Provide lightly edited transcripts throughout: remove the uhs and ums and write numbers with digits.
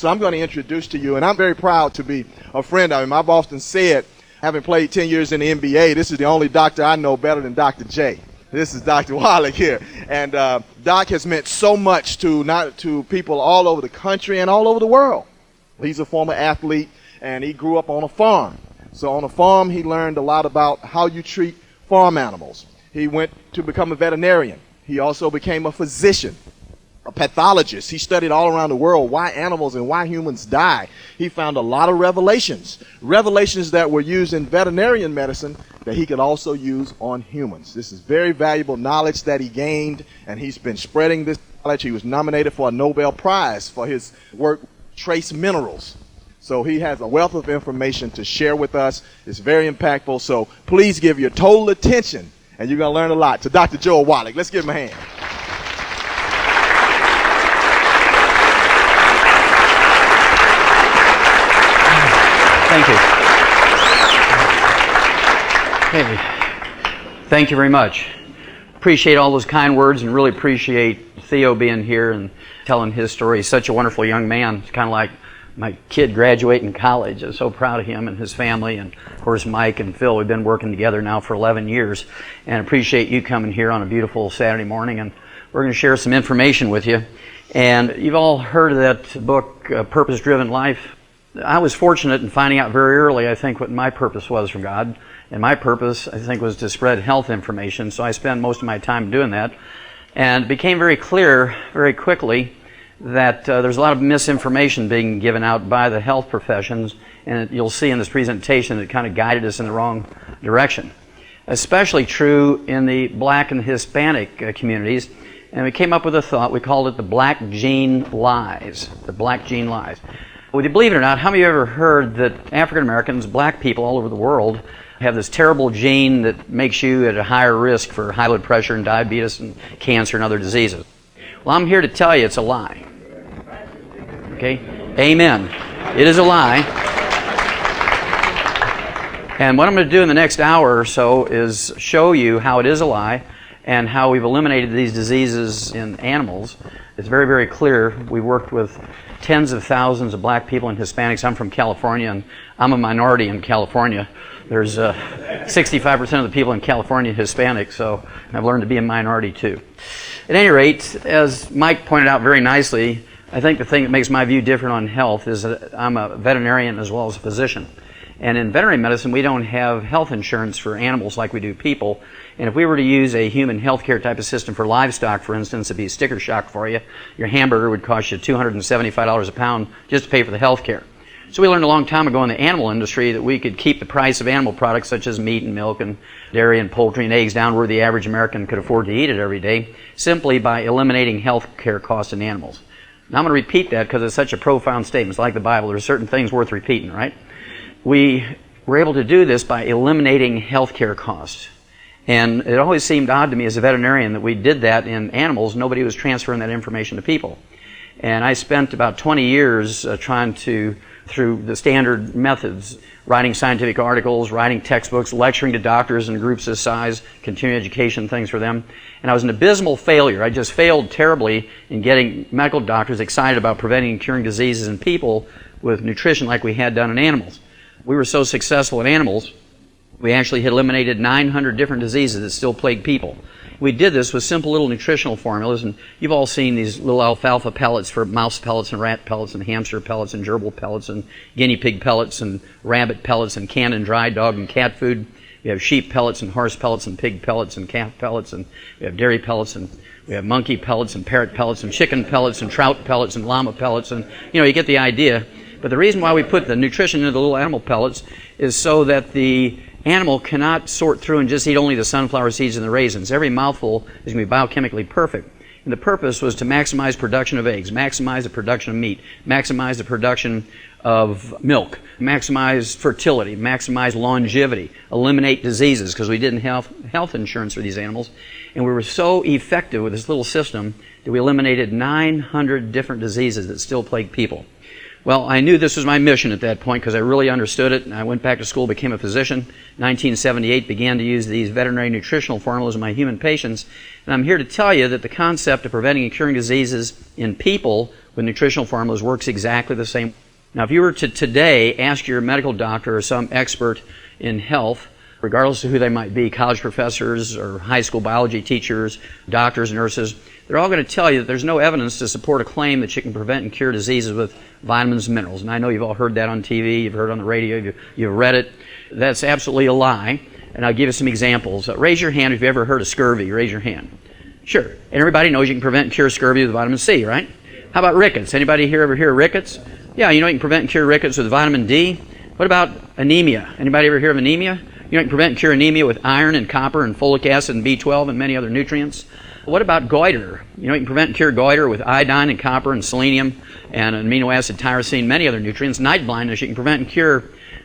So I'm going to introduce to you, and I'm very proud to be a friend of him. I've often said, having played 10 years in the NBA, this is the only doctor I know better than Dr. J. This is Dr. Wallach here. And Doc has meant so much to people all over the country and all over the world. He's a former athlete, and he grew up on a farm. So on a farm, he learned a lot about how you treat farm animals. He went to become a veterinarian. He also became a physician, a pathologist. He studied all around the world why animals and why humans die. He found a lot of revelations that were used in veterinarian medicine that he could also use on humans. This is very valuable knowledge that he gained, and he's been spreading this knowledge. He was nominated for a Nobel Prize for his work with trace minerals. So he has a wealth of information to share with us. It's very impactful, so please give your total attention, and you're going to learn a lot, to Dr. Joel Wallach. Let's give him a hand. Thank you. Hey, thank you very much. Appreciate all those kind words, and really appreciate Theo being here and telling his story. He's such a wonderful young man. It's kind of like my kid graduating college. I'm so proud of him and his family, and of course Mike and Phil. We've been working together now for 11 years, and appreciate you coming here on a beautiful Saturday morning, and we're going to share some information with you. And you've all heard of that book, Purpose Driven Life. I was fortunate in finding out very early, I think, what my purpose was from God. And my purpose, I think, was to spread health information. So I spent most of my time doing that. And it became very clear very quickly that there's a lot of misinformation being given out by the health professions. And you'll see in this presentation it kind of guided us in the wrong direction. Especially true in the Black and Hispanic communities. And we came up with a thought. We called it the Black Gene Lies. The Black Gene Lies. Would you believe it or not, how many of you have ever heard that African Americans, black people all over the world, have this terrible gene that makes you at a higher risk for high blood pressure and diabetes and cancer and other diseases? Well, I'm here to tell you it's a lie. Okay? Amen. It is a lie. And what I'm going to do in the next hour or so is show you how it is a lie and how we've eliminated these diseases in animals. It's very, very clear. We worked with tens of thousands of black people and Hispanics. I'm from California, and I'm a minority in California. There's 65% of the people in California Hispanic, so I've learned to be a minority too. At any rate, as Mike pointed out very nicely, I think the thing that makes my view different on health is that I'm a veterinarian as well as a physician. And in veterinary medicine, we don't have health insurance for animals like we do people. And if we were to use a human healthcare type of system for livestock, for instance, it'd be sticker shock for you. Your hamburger would cost you $275 a pound just to pay for the healthcare. So we learned a long time ago in the animal industry that we could keep the price of animal products such as meat and milk and dairy and poultry and eggs down where the average American could afford to eat it every day simply by eliminating healthcare costs in animals. Now I'm going to repeat that because it's such a profound statement. It's like the Bible. There's certain things worth repeating, right? We were able to do this by eliminating healthcare costs. And it always seemed odd to me as a veterinarian that we did that in animals. Nobody was transferring that information to people. And I spent about 20 years trying to, through the standard methods, writing scientific articles, writing textbooks, lecturing to doctors in groups this size, continuing education things for them. And I was an abysmal failure. I just failed terribly in getting medical doctors excited about preventing and curing diseases in people with nutrition like we had done in animals. We were so successful in animals, we actually had eliminated 900 different diseases that still plague people. We did this with simple little nutritional formulas, and you've all seen these little alfalfa pellets for mouse pellets and rat pellets and hamster pellets and gerbil pellets and guinea pig pellets and rabbit pellets and canned and dried dog and cat food. We have sheep pellets and horse pellets and pig pellets and calf pellets, and we have dairy pellets, and we have monkey pellets and parrot pellets and chicken pellets and trout pellets and llama pellets, and you get the idea. But the reason why we put the nutrition into the little animal pellets is so that the animal cannot sort through and just eat only the sunflower seeds and the raisins. Every mouthful is going to be biochemically perfect. And the purpose was to maximize production of eggs, maximize the production of meat, maximize the production of milk, maximize fertility, maximize longevity, eliminate diseases, because we didn't have health insurance for these animals. And we were so effective with this little system that we eliminated 900 different diseases that still plague people. Well, I knew this was my mission at that point because I really understood it. And I went back to school, became a physician. 1978, began to use these veterinary nutritional formulas in my human patients. And I'm here to tell you that the concept of preventing and curing diseases in people with nutritional formulas works exactly the same. Now, if you were to today ask your medical doctor or some expert in health, regardless of who they might be, college professors or high school biology teachers, doctors, nurses, they're all going to tell you that there's no evidence to support a claim that you can prevent and cure diseases with vitamins and minerals. And I know you've all heard that on TV, you've heard it on the radio, you've read it. That's absolutely a lie. And I'll give you some examples. Raise your hand if you've ever heard of scurvy. Raise your hand. Sure. And everybody knows you can prevent and cure scurvy with vitamin C, right? How about rickets? Anybody here ever hear of rickets? Yeah, you know you can prevent and cure rickets with vitamin D. What about anemia? Anybody ever hear of anemia? You know you can prevent and cure anemia with iron and copper and folic acid and B12 and many other nutrients. What about goiter? You know you can prevent and cure goiter with iodine and copper and selenium and amino acid tyrosine, many other nutrients. Night blindness you can prevent and cure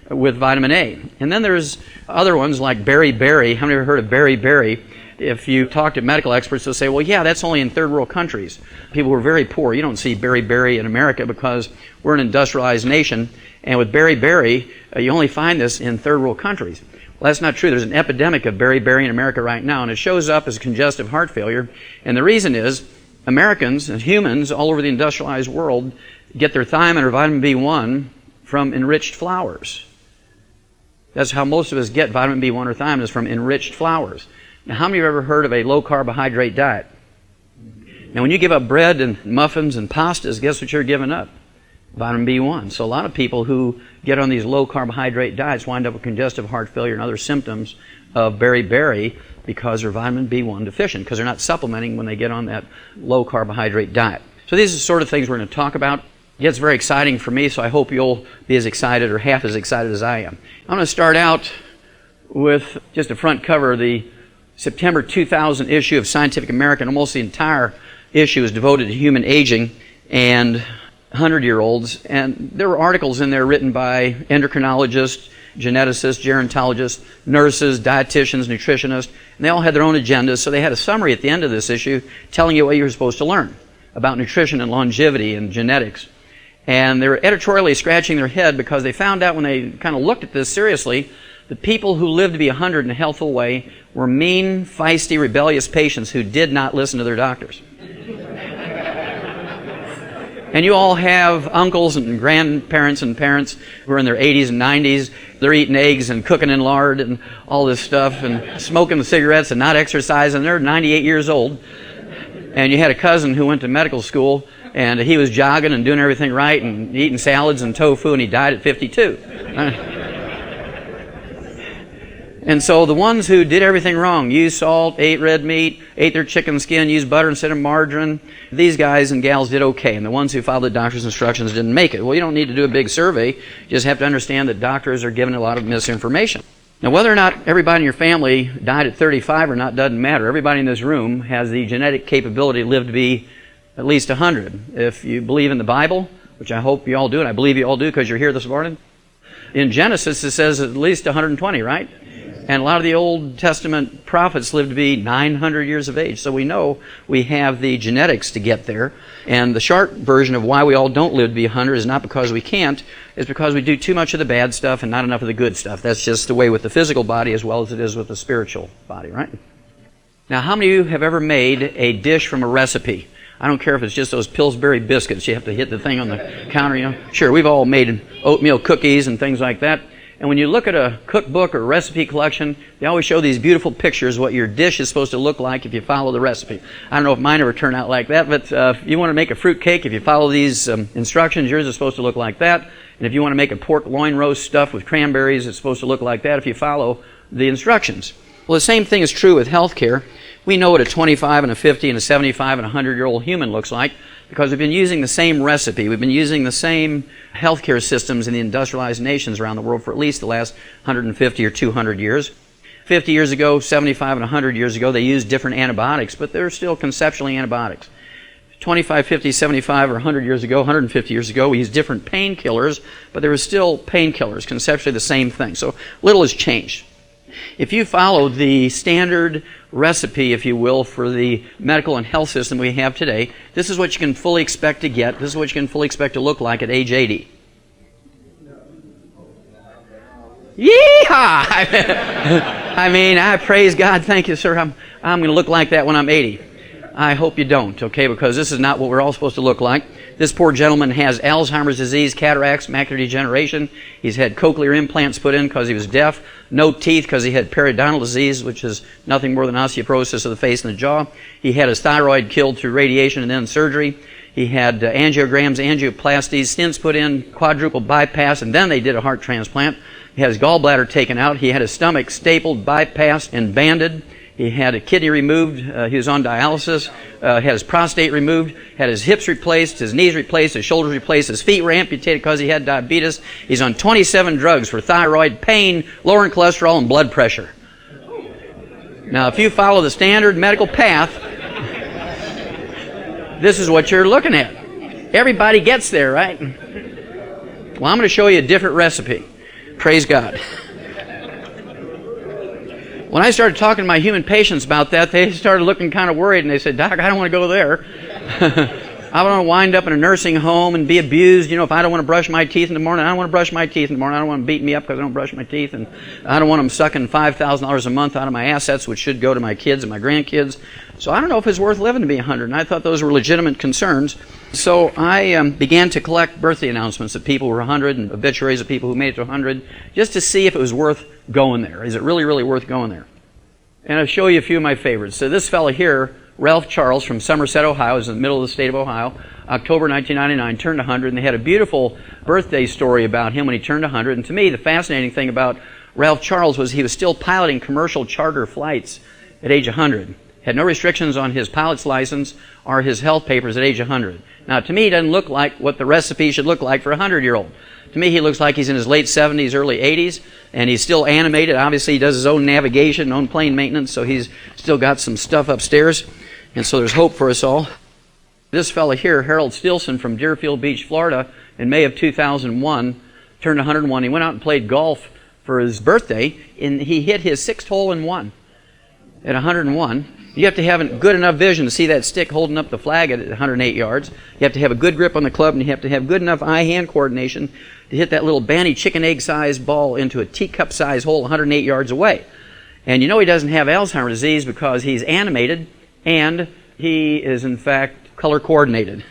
with vitamin A. And then there's other ones like beriberi. How many have heard of beriberi? If you talk to medical experts, they'll say, well, yeah, that's only in third world countries. People who are very poor. You don't see beriberi in America because we're an industrialized nation. And with beriberi, you only find this in third world countries. Well, that's not true. There's an epidemic of beriberi in America right now, and it shows up as congestive heart failure. And the reason is Americans and humans all over the industrialized world get their thiamine or vitamin B1 from enriched flours. That's how most of us get vitamin B1 or thiamine, is from enriched flours. Now, how many of you have ever heard of a low-carbohydrate diet? Now, when you give up bread and muffins and pastas, guess what you're giving up? Vitamin B1. So a lot of people who get on these low-carbohydrate diets wind up with congestive heart failure and other symptoms of beriberi because they're vitamin B1 deficient, because they're not supplementing when they get on that low-carbohydrate diet. So these are the sort of things we're going to talk about. It gets very exciting for me, so I hope you'll be as excited or half as excited as I am. I'm going to start out with just a front cover of the September 2000 issue of Scientific American. Almost the entire issue is devoted to human aging and 100-year-olds. And there were articles in there written by endocrinologists, geneticists, gerontologists, nurses, dietitians, nutritionists, and they all had their own agendas. So they had a summary at the end of this issue telling you what you were supposed to learn about nutrition and longevity and genetics. And they were editorially scratching their head because they found out when they kind of looked at this seriously, the people who lived to be 100 in a healthful way were mean, feisty, rebellious patients who did not listen to their doctors. And you all have uncles and grandparents and parents who are in their 80s and 90s. They're eating eggs and cooking in lard and all this stuff and smoking the cigarettes and not exercising. They're 98 years old. And you had a cousin who went to medical school and he was jogging and doing everything right and eating salads and tofu, and he died at 52. And so the ones who did everything wrong, used salt, ate red meat, ate their chicken skin, used butter instead of margarine, these guys and gals did okay. And the ones who followed the doctor's instructions didn't make it. Well, you don't need to do a big survey. You just have to understand that doctors are given a lot of misinformation. Now, whether or not everybody in your family died at 35 or not doesn't matter. Everybody in this room has the genetic capability to live to be at least 100. If you believe in the Bible, which I hope you all do, and I believe you all do because you're here this morning, in Genesis it says at least 120, right? And a lot of the Old Testament prophets lived to be 900 years of age. So we know we have the genetics to get there. And the short version of why we all don't live to be 100 is not because we can't. It's because we do too much of the bad stuff and not enough of the good stuff. That's just the way with the physical body as well as it is with the spiritual body, right? Now, how many of you have ever made a dish from a recipe? I don't care if it's just those Pillsbury biscuits. You have to hit the thing on the counter, you know. Sure, we've all made oatmeal cookies and things like that. And when you look at a cookbook or recipe collection, they always show these beautiful pictures of what your dish is supposed to look like if you follow the recipe. I don't know if mine ever turn out like that, but if you want to make a fruit cake, if you follow these instructions, yours is supposed to look like that. And if you want to make a pork loin roast stuffed with cranberries, it's supposed to look like that if you follow the instructions. Well, the same thing is true with healthcare. We know what a 25 and a 50 and a 75 and a 100-year-old human looks like because we've been using the same recipe. We've been using the same healthcare systems in the industrialized nations around the world for at least the last 150 or 200 years. 50 years ago, 75 and 100 years ago, they used different antibiotics, but they're still conceptually antibiotics. 25, 50, 75, or 100 years ago, 150 years ago, we used different painkillers, but there were still painkillers, conceptually the same thing. So little has changed. If you follow the standard recipe, if you will, for the medical and health system we have today, this is what you can fully expect to get. This is what you can fully expect to look like at age 80. Yeehaw! I mean, I praise God. Thank you, sir. I'm going to look like that when I'm 80. I hope you don't, okay, because this is not what we're all supposed to look like. This poor gentleman has Alzheimer's disease, cataracts, macular degeneration. He's had cochlear implants put in because he was deaf. No teeth because he had periodontal disease, which is nothing more than osteoporosis of the face and the jaw. He had his thyroid killed through radiation and then surgery. He had angiograms, angioplasties, stents put in, quadruple bypass, and then they did a heart transplant. He had his gallbladder taken out. He had his stomach stapled, bypassed, and banded. He had a kidney removed. He was on dialysis. Had his prostate removed. Had his hips replaced, his knees replaced, his shoulders replaced. His feet were amputated because he had diabetes. He's on 27 drugs for thyroid, pain, lowering cholesterol, and blood pressure. Now, if you follow the standard medical path, this is what you're looking at. Everybody gets there, right? Well, I'm going to show you a different recipe. Praise God. When I started talking to my human patients about that, they started looking kind of worried, and they said, Doc, I don't want to go there. I don't want to wind up in a nursing home and be abused. You know, if I don't want to brush my teeth in the morning, I don't want to brush my teeth in the morning. I don't want them beating me up because I don't brush my teeth, and I don't want them sucking $5,000 a month out of my assets, which should go to my kids and my grandkids. So I don't know if it's worth living to be 100, and I thought those were legitimate concerns. So I began to collect birthday announcements of people who were 100 and obituaries of people who made it to 100 just to see if it was worth going there. Is it really, really worth going there? And I'll show you a few of my favorites. So this fellow here, Ralph Charles from Somerset, Ohio, is in the middle of the state of Ohio. October 1999, turned 100, and they had a beautiful birthday story about him when he turned 100. And to me, the fascinating thing about Ralph Charles was he was still piloting commercial charter flights at age 100. Had no restrictions on his pilot's license or his health papers at age 100. Now, to me, he doesn't look like what the recipe should look like for a 100-year-old. To me, he looks like he's in his late 70s, early 80s, and he's still animated. Obviously, he does his own navigation, own plane maintenance, so he's still got some stuff upstairs, and so there's hope for us all. This fellow here, Harold Stilson from Deerfield Beach, Florida, in May of 2001, turned 101. He went out and played golf for his birthday, and he hit his 6th hole in one at 101. You have to have good enough vision to see that stick holding up the flag at 108 yards. You have to have a good grip on the club, and you have to have good enough eye-hand coordination to hit that little banty chicken egg-sized ball into a teacup-sized hole 108 yards away. And you know he doesn't have Alzheimer's disease because he's animated and he is, in fact, color-coordinated.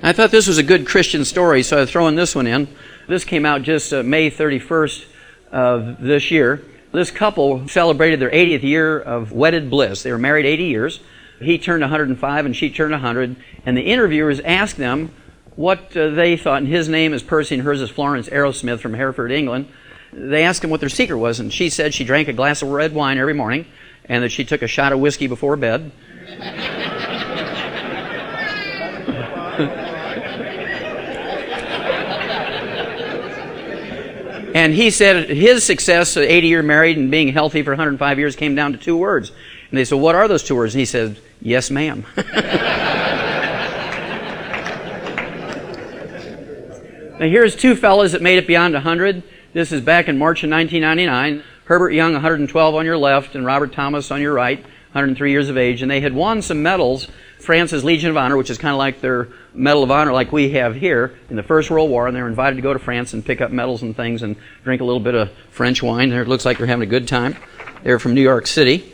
I thought this was a good Christian story, so I'm throwing this one in. This came out just May 31st of this year. This couple celebrated their 80th year of wedded bliss. They were married 80 years. He turned 105 and she turned 100. And the interviewers asked them what they thought, and his name is Percy and hers is Florence Arrowsmith from Hereford, England. They asked him what their secret was, and she said she drank a glass of red wine every morning and that she took a shot of whiskey before bed. And he said his success, 80-year married and being healthy for 105 years, came down to 2 words. And they said, what are those 2 words? And he said, yes, ma'am. Now here's 2 fellas that made it beyond 100. This is back in March of 1999. Herbert Young, 112 on your left, and Robert Thomas on your right, 103 years of age. And they had won some medals. France's Legion of Honor, which is kind of like their Medal of Honor like we have here in the First World War, and they were invited to go to France and pick up medals and things and drink a little bit of French wine. It looks like they're having a good time. They're from New York City.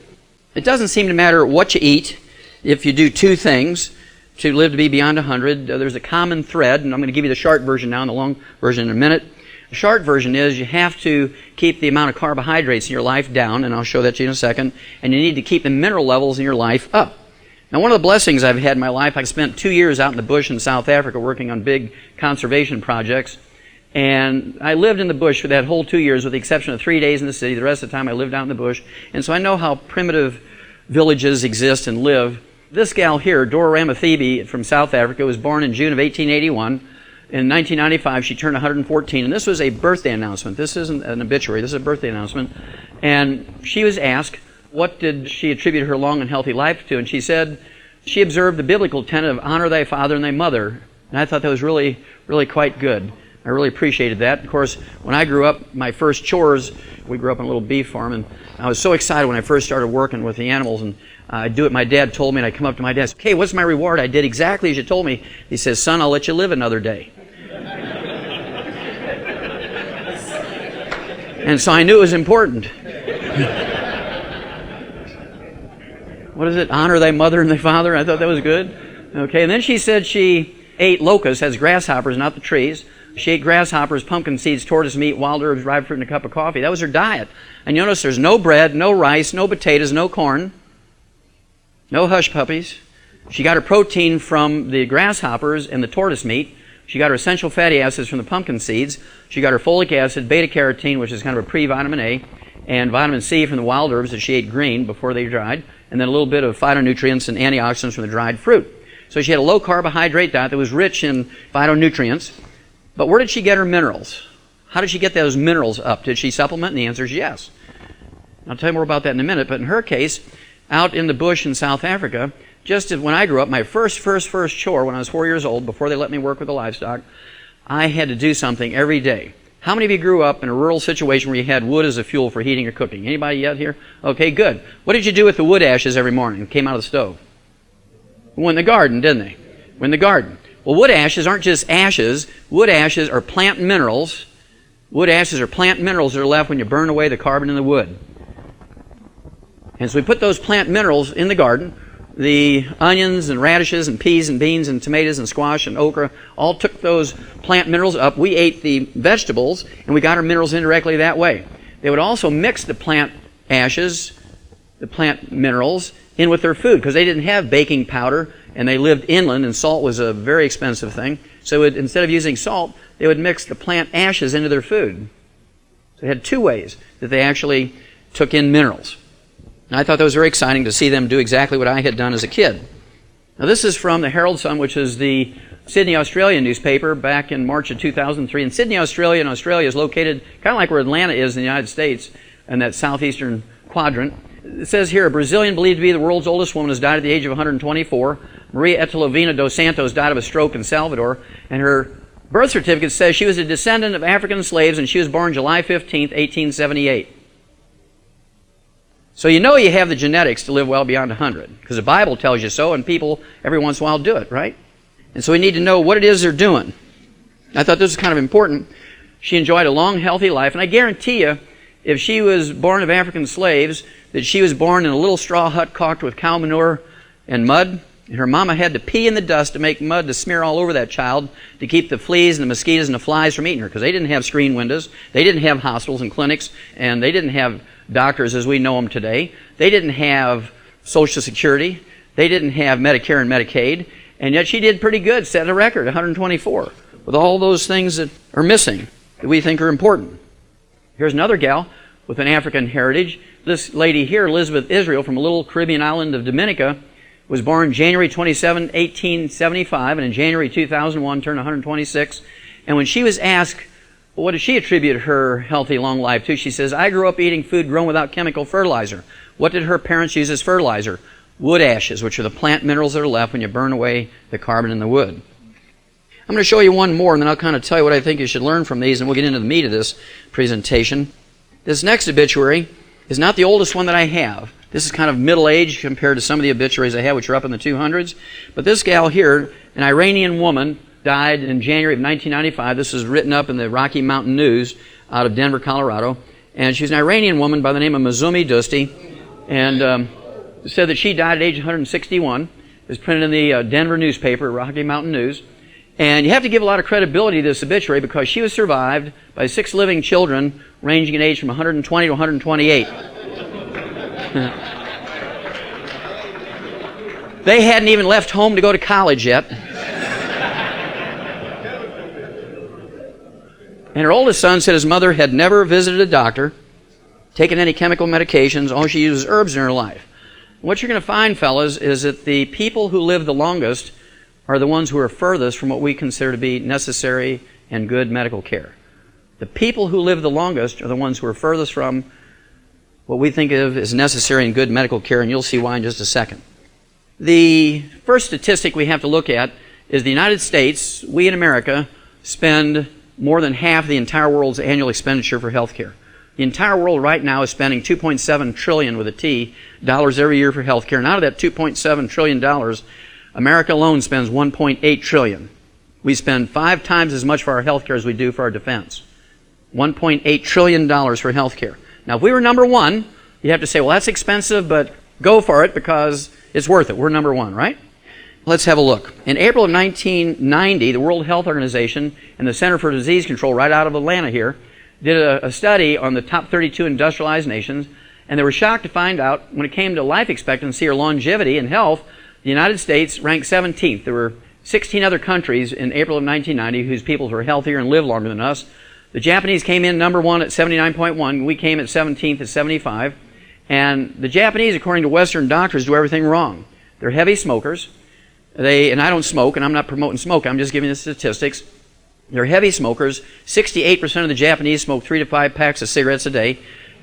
It doesn't seem to matter what you eat if you do 2 things to live to be beyond 100. There's a common thread, and I'm going to give you the short version now and the long version in a minute. The short version is you have to keep the amount of carbohydrates in your life down, and I'll show that to you in a second, and you need to keep the mineral levels in your life up. Now, one of the blessings I've had in my life, I spent 2 years out in the bush in South Africa working on big conservation projects. And I lived in the bush for that whole 2 years with the exception of 3 days in the city. The rest of the time I lived out in the bush. And so I know how primitive villages exist and live. This gal here, Dora Ramathebe from South Africa, was born in June of 1881. In 1995, she turned 114. And this was a birthday announcement. This isn't an obituary. This is a birthday announcement. And she was asked, what did she attribute her long and healthy life to? And she said, she observed the biblical tenet of honor thy father and thy mother. And I thought that was really, really quite good. I really appreciated that. Of course, when I grew up, my first chores, we grew up on a little beef farm, and I was so excited when I first started working with the animals, and I'd do what my dad told me, and I'd come up to my dad and say, "Okay, what's my reward?" I did exactly as you told me. He says, "Son, I'll let you live another day." And so I knew it was important. What is it? Honor thy mother and thy father. I thought that was good. Okay, and then she said she ate locusts, as grasshoppers, not the trees. She ate grasshoppers, pumpkin seeds, tortoise meat, wild herbs, dried fruit, and a cup of coffee. That was her diet. And you notice there's no bread, no rice, no potatoes, no corn, no hush puppies. She got her protein from the grasshoppers and the tortoise meat. She got her essential fatty acids from the pumpkin seeds. She got her folic acid, beta-carotene, which is kind of a pre-vitamin A, and vitamin C from the wild herbs that she ate green before they dried, and then a little bit of phytonutrients and antioxidants from the dried fruit. So she had a low-carbohydrate diet that was rich in phytonutrients. But where did she get her minerals? How did she get those minerals up? Did she supplement? And the answer is yes. I'll tell you more about that in a minute. But in her case, out in the bush in South Africa, just as when I grew up, my first chore when I was 4 years old, before they let me work with the livestock, I had to do something every day. How many of you grew up in a rural situation where you had wood as a fuel for heating or cooking? Anybody yet here? Okay, good. What did you do with the wood ashes every morning that came out of the stove? Went in the garden, didn't they? Went in the garden. Well, wood ashes aren't just ashes. Wood ashes are plant minerals. Wood ashes are plant minerals that are left when you burn away the carbon in the wood. And so we put those plant minerals in the garden. The onions and radishes and peas and beans and tomatoes and squash and okra all took those plant minerals up. We ate the vegetables, and we got our minerals indirectly that way. They would also mix the plant ashes, the plant minerals, in with their food because they didn't have baking powder, and they lived inland, and salt was a very expensive thing. So instead of using salt, they would mix the plant ashes into their food. So they had two ways that they actually took in minerals. And I thought that was very exciting to see them do exactly what I had done as a kid. Now this is from the Herald Sun, which is the Sydney, Australia newspaper back in March of 2003. And Sydney, Australia, and Australia is located kind of like where Atlanta is in the United States, in that southeastern quadrant. It says here, a Brazilian believed to be the world's oldest woman has died at the age of 124. Maria Etelovina dos Santos died of a stroke in Salvador. And her birth certificate says she was a descendant of African slaves, and she was born July 15th, 1878. So you know you have the genetics to live well beyond 100, because the Bible tells you so, and people every once in a while do it, right? And so we need to know what it is they're doing. I thought this was kind of important. She enjoyed a long, healthy life, and I guarantee you, if she was born of African slaves, that she was born in a little straw hut caulked with cow manure and mud, and her mama had to pee in the dust to make mud to smear all over that child to keep the fleas and the mosquitoes and the flies from eating her, because they didn't have screen windows, they didn't have hospitals and clinics, and they didn't have doctors as we know them today. They didn't have Social Security. They didn't have Medicare and Medicaid. And yet she did pretty good, set a record, 124, with all those things that are missing that we think are important. Here's another gal with an African heritage. This lady here, Elizabeth Israel, from a little Caribbean island of Dominica, was born January 27, 1875, and in January 2001 turned 126. And when she was asked, what does she attribute her healthy, long life to? She says, I grew up eating food grown without chemical fertilizer. What did her parents use as fertilizer? Wood ashes, which are the plant minerals that are left when you burn away the carbon in the wood. I'm going to show you one more, and then I'll kind of tell you what I think you should learn from these, and we'll get into the meat of this presentation. This next obituary is not the oldest one that I have. This is kind of middle-aged compared to some of the obituaries I have, which are up in the 200s. But this gal here, an Iranian woman, died in January of 1995. This is written up in the Rocky Mountain News out of Denver, Colorado. And she's an Iranian woman by the name of Mazumi Dosti. And said that she died at age 161. It was printed in the Denver newspaper, Rocky Mountain News. And you have to give a lot of credibility to this obituary because she was survived by 6 living children ranging in age from 120 to 128. They hadn't even left home to go to college yet. And her oldest son said his mother had never visited a doctor, taken any chemical medications, all she uses herbs in her life. What you're going to find, fellas, is that the people who live the longest are the ones who are furthest from what we consider to be necessary and good medical care. The people who live the longest are the ones who are furthest from what we think of as necessary and good medical care, and you'll see why in just a second. The first statistic we have to look at is the United States, we in America, spend more than half the entire world's annual expenditure for healthcare. The entire world right now is spending $2.7 trillion with a T dollars every year for healthcare. And out of that $2.7 trillion, America alone spends $1.8 trillion. We spend 5 times as much for our healthcare as we do for our defense. $1.8 trillion for healthcare. Now, if we were number one, you have to say, well, that's expensive, but go for it because it's worth it. We're number one, right? Let's have a look. In April of 1990, the World Health Organization and the Center for Disease Control right out of Atlanta here did a study on the top 32 industrialized nations, and they were shocked to find out when it came to life expectancy or longevity and health, the United States ranked 17th. There were 16 other countries in April of 1990 whose peoples were healthier and lived longer than us. The Japanese came in number one at 79.1. We came at 17th at 75. And the Japanese, according to Western doctors, do everything wrong. They're heavy smokers. And I don't smoke, and I'm not promoting smoke. I'm just giving the statistics. They're heavy smokers. 68% of the Japanese smoke 3 to 5 packs of cigarettes a day.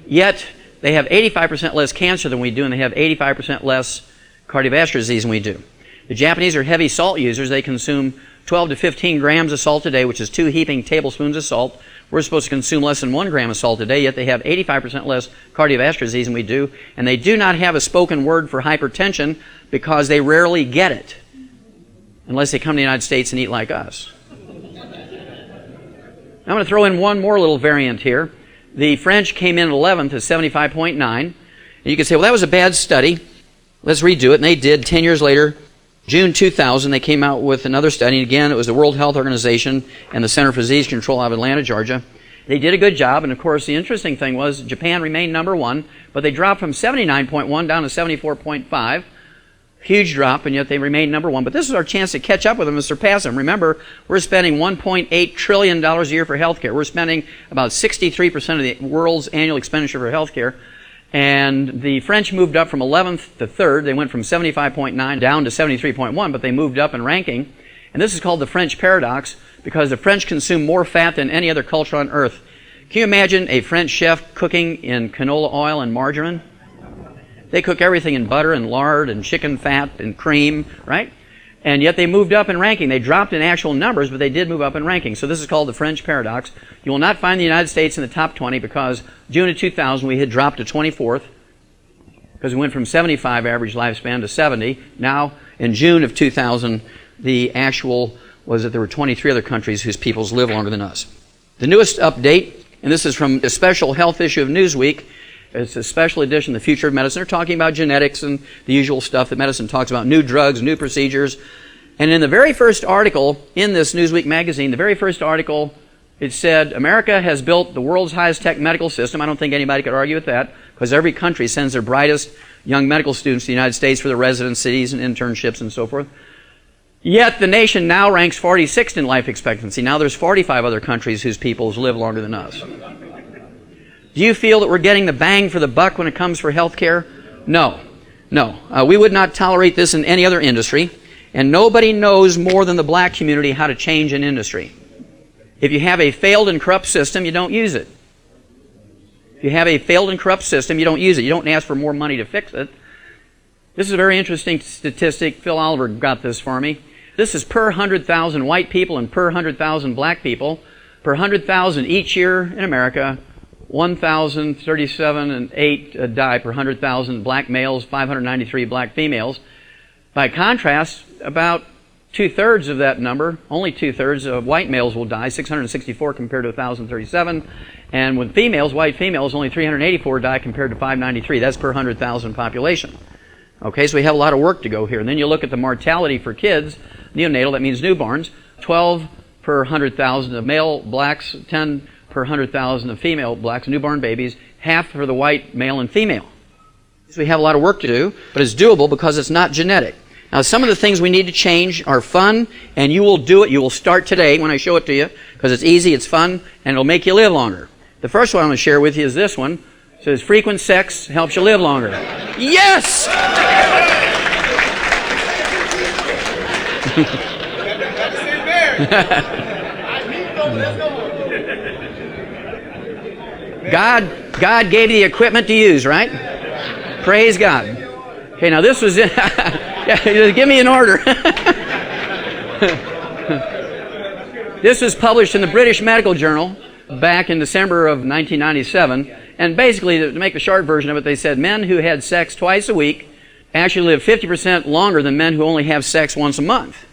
Yet, they have 85% less cancer than we do, and they have 85% less cardiovascular disease than we do. The Japanese are heavy salt users. They consume 12 to 15 grams of salt a day, which is 2 heaping tablespoons of salt. We're supposed to consume less than 1 gram of salt a day, yet they have 85% less cardiovascular disease than we do, and they do not have a spoken word for hypertension because they rarely get it, unless they come to the United States and eat like us. I'm going to throw in one more little variant here. The French came in at 11th at 75.9. And you can say, well, that was a bad study. Let's redo it. And they did. 10 years later, June 2000, they came out with another study. And again, it was the World Health Organization and the Center for Disease Control out of Atlanta, Georgia. They did a good job. And, of course, the interesting thing was Japan remained number one, but they dropped from 79.1 down to 74.5. Huge drop, and yet they remain number one. But this is our chance to catch up with them and surpass them. Remember, we're spending $1.8 trillion a year for healthcare. We're spending about 63% of the world's annual expenditure for healthcare. And the French moved up from 11th to 3rd. They went from 75.9 down to 73.1, but they moved up in ranking. And this is called the French paradox because the French consume more fat than any other culture on earth. Can you imagine a French chef cooking in canola oil and margarine? They cook everything in butter and lard and chicken fat and cream, right? And yet they moved up in ranking. They dropped in actual numbers, but they did move up in ranking. So this is called the French paradox. You will not find the United States in the top 20 because June of 2000 we had dropped to 24th because we went from 75 average lifespan to 70. Now, in June of 2000, the actual was that there were 23 other countries whose peoples live longer than us. The newest update, and this is from a special health issue of Newsweek, it's a special edition, The Future of Medicine. They're talking about genetics and the usual stuff that medicine talks about, new drugs, new procedures. And in the very first article in this Newsweek magazine, the very first article, it said, America has built the world's highest tech medical system. I don't think anybody could argue with that, because every country sends their brightest young medical students to the United States for their residencies and internships and so forth. Yet the nation now ranks 46th in life expectancy. Now there's 45 other countries whose peoples live longer than us. Do you feel that we're getting the bang for the buck when it comes for health care? No. No. We would not tolerate this in any other industry, and nobody knows more than the black community how to change an industry. If you have a failed and corrupt system, you don't use it. If you have a failed and corrupt system, you don't use it. You don't ask for more money to fix it. This is a very interesting statistic. Phil Oliver got this for me. This is per 100,000 white people and per 100,000 black people. Per 100,000 each year in America, 1,037 and 8 die per 100,000 black males, 593 black females. By contrast, about 2/3 of that number, only 2/3 of white males will die, 664 compared to 1,037. And with females, white females, only 384 die compared to 593. That's per 100,000 population. Okay, so we have a lot of work to go here. And then you look at the mortality for kids, neonatal, that means newborns, 12 per 100,000 of male blacks, 10 per 100,000 of female blacks, newborn babies, half for the white male and female. So we have a lot of work to do, but it's doable because it's not genetic. Now, some of the things we need to change are fun, and you will do it. You will start today when I show it to you, because it's easy, it's fun, and it'll make you live longer. The first one I'm going to share with you is this one. It says, frequent sex helps you live longer. Yes! God gave you the equipment to use, right? Praise God. Okay, now this was in... yeah, give me an order. This was published in the British Medical Journal back in December of 1997. And basically, to make the short version of it, they said men who had sex twice a week actually live 50% longer than men who only have sex once a month.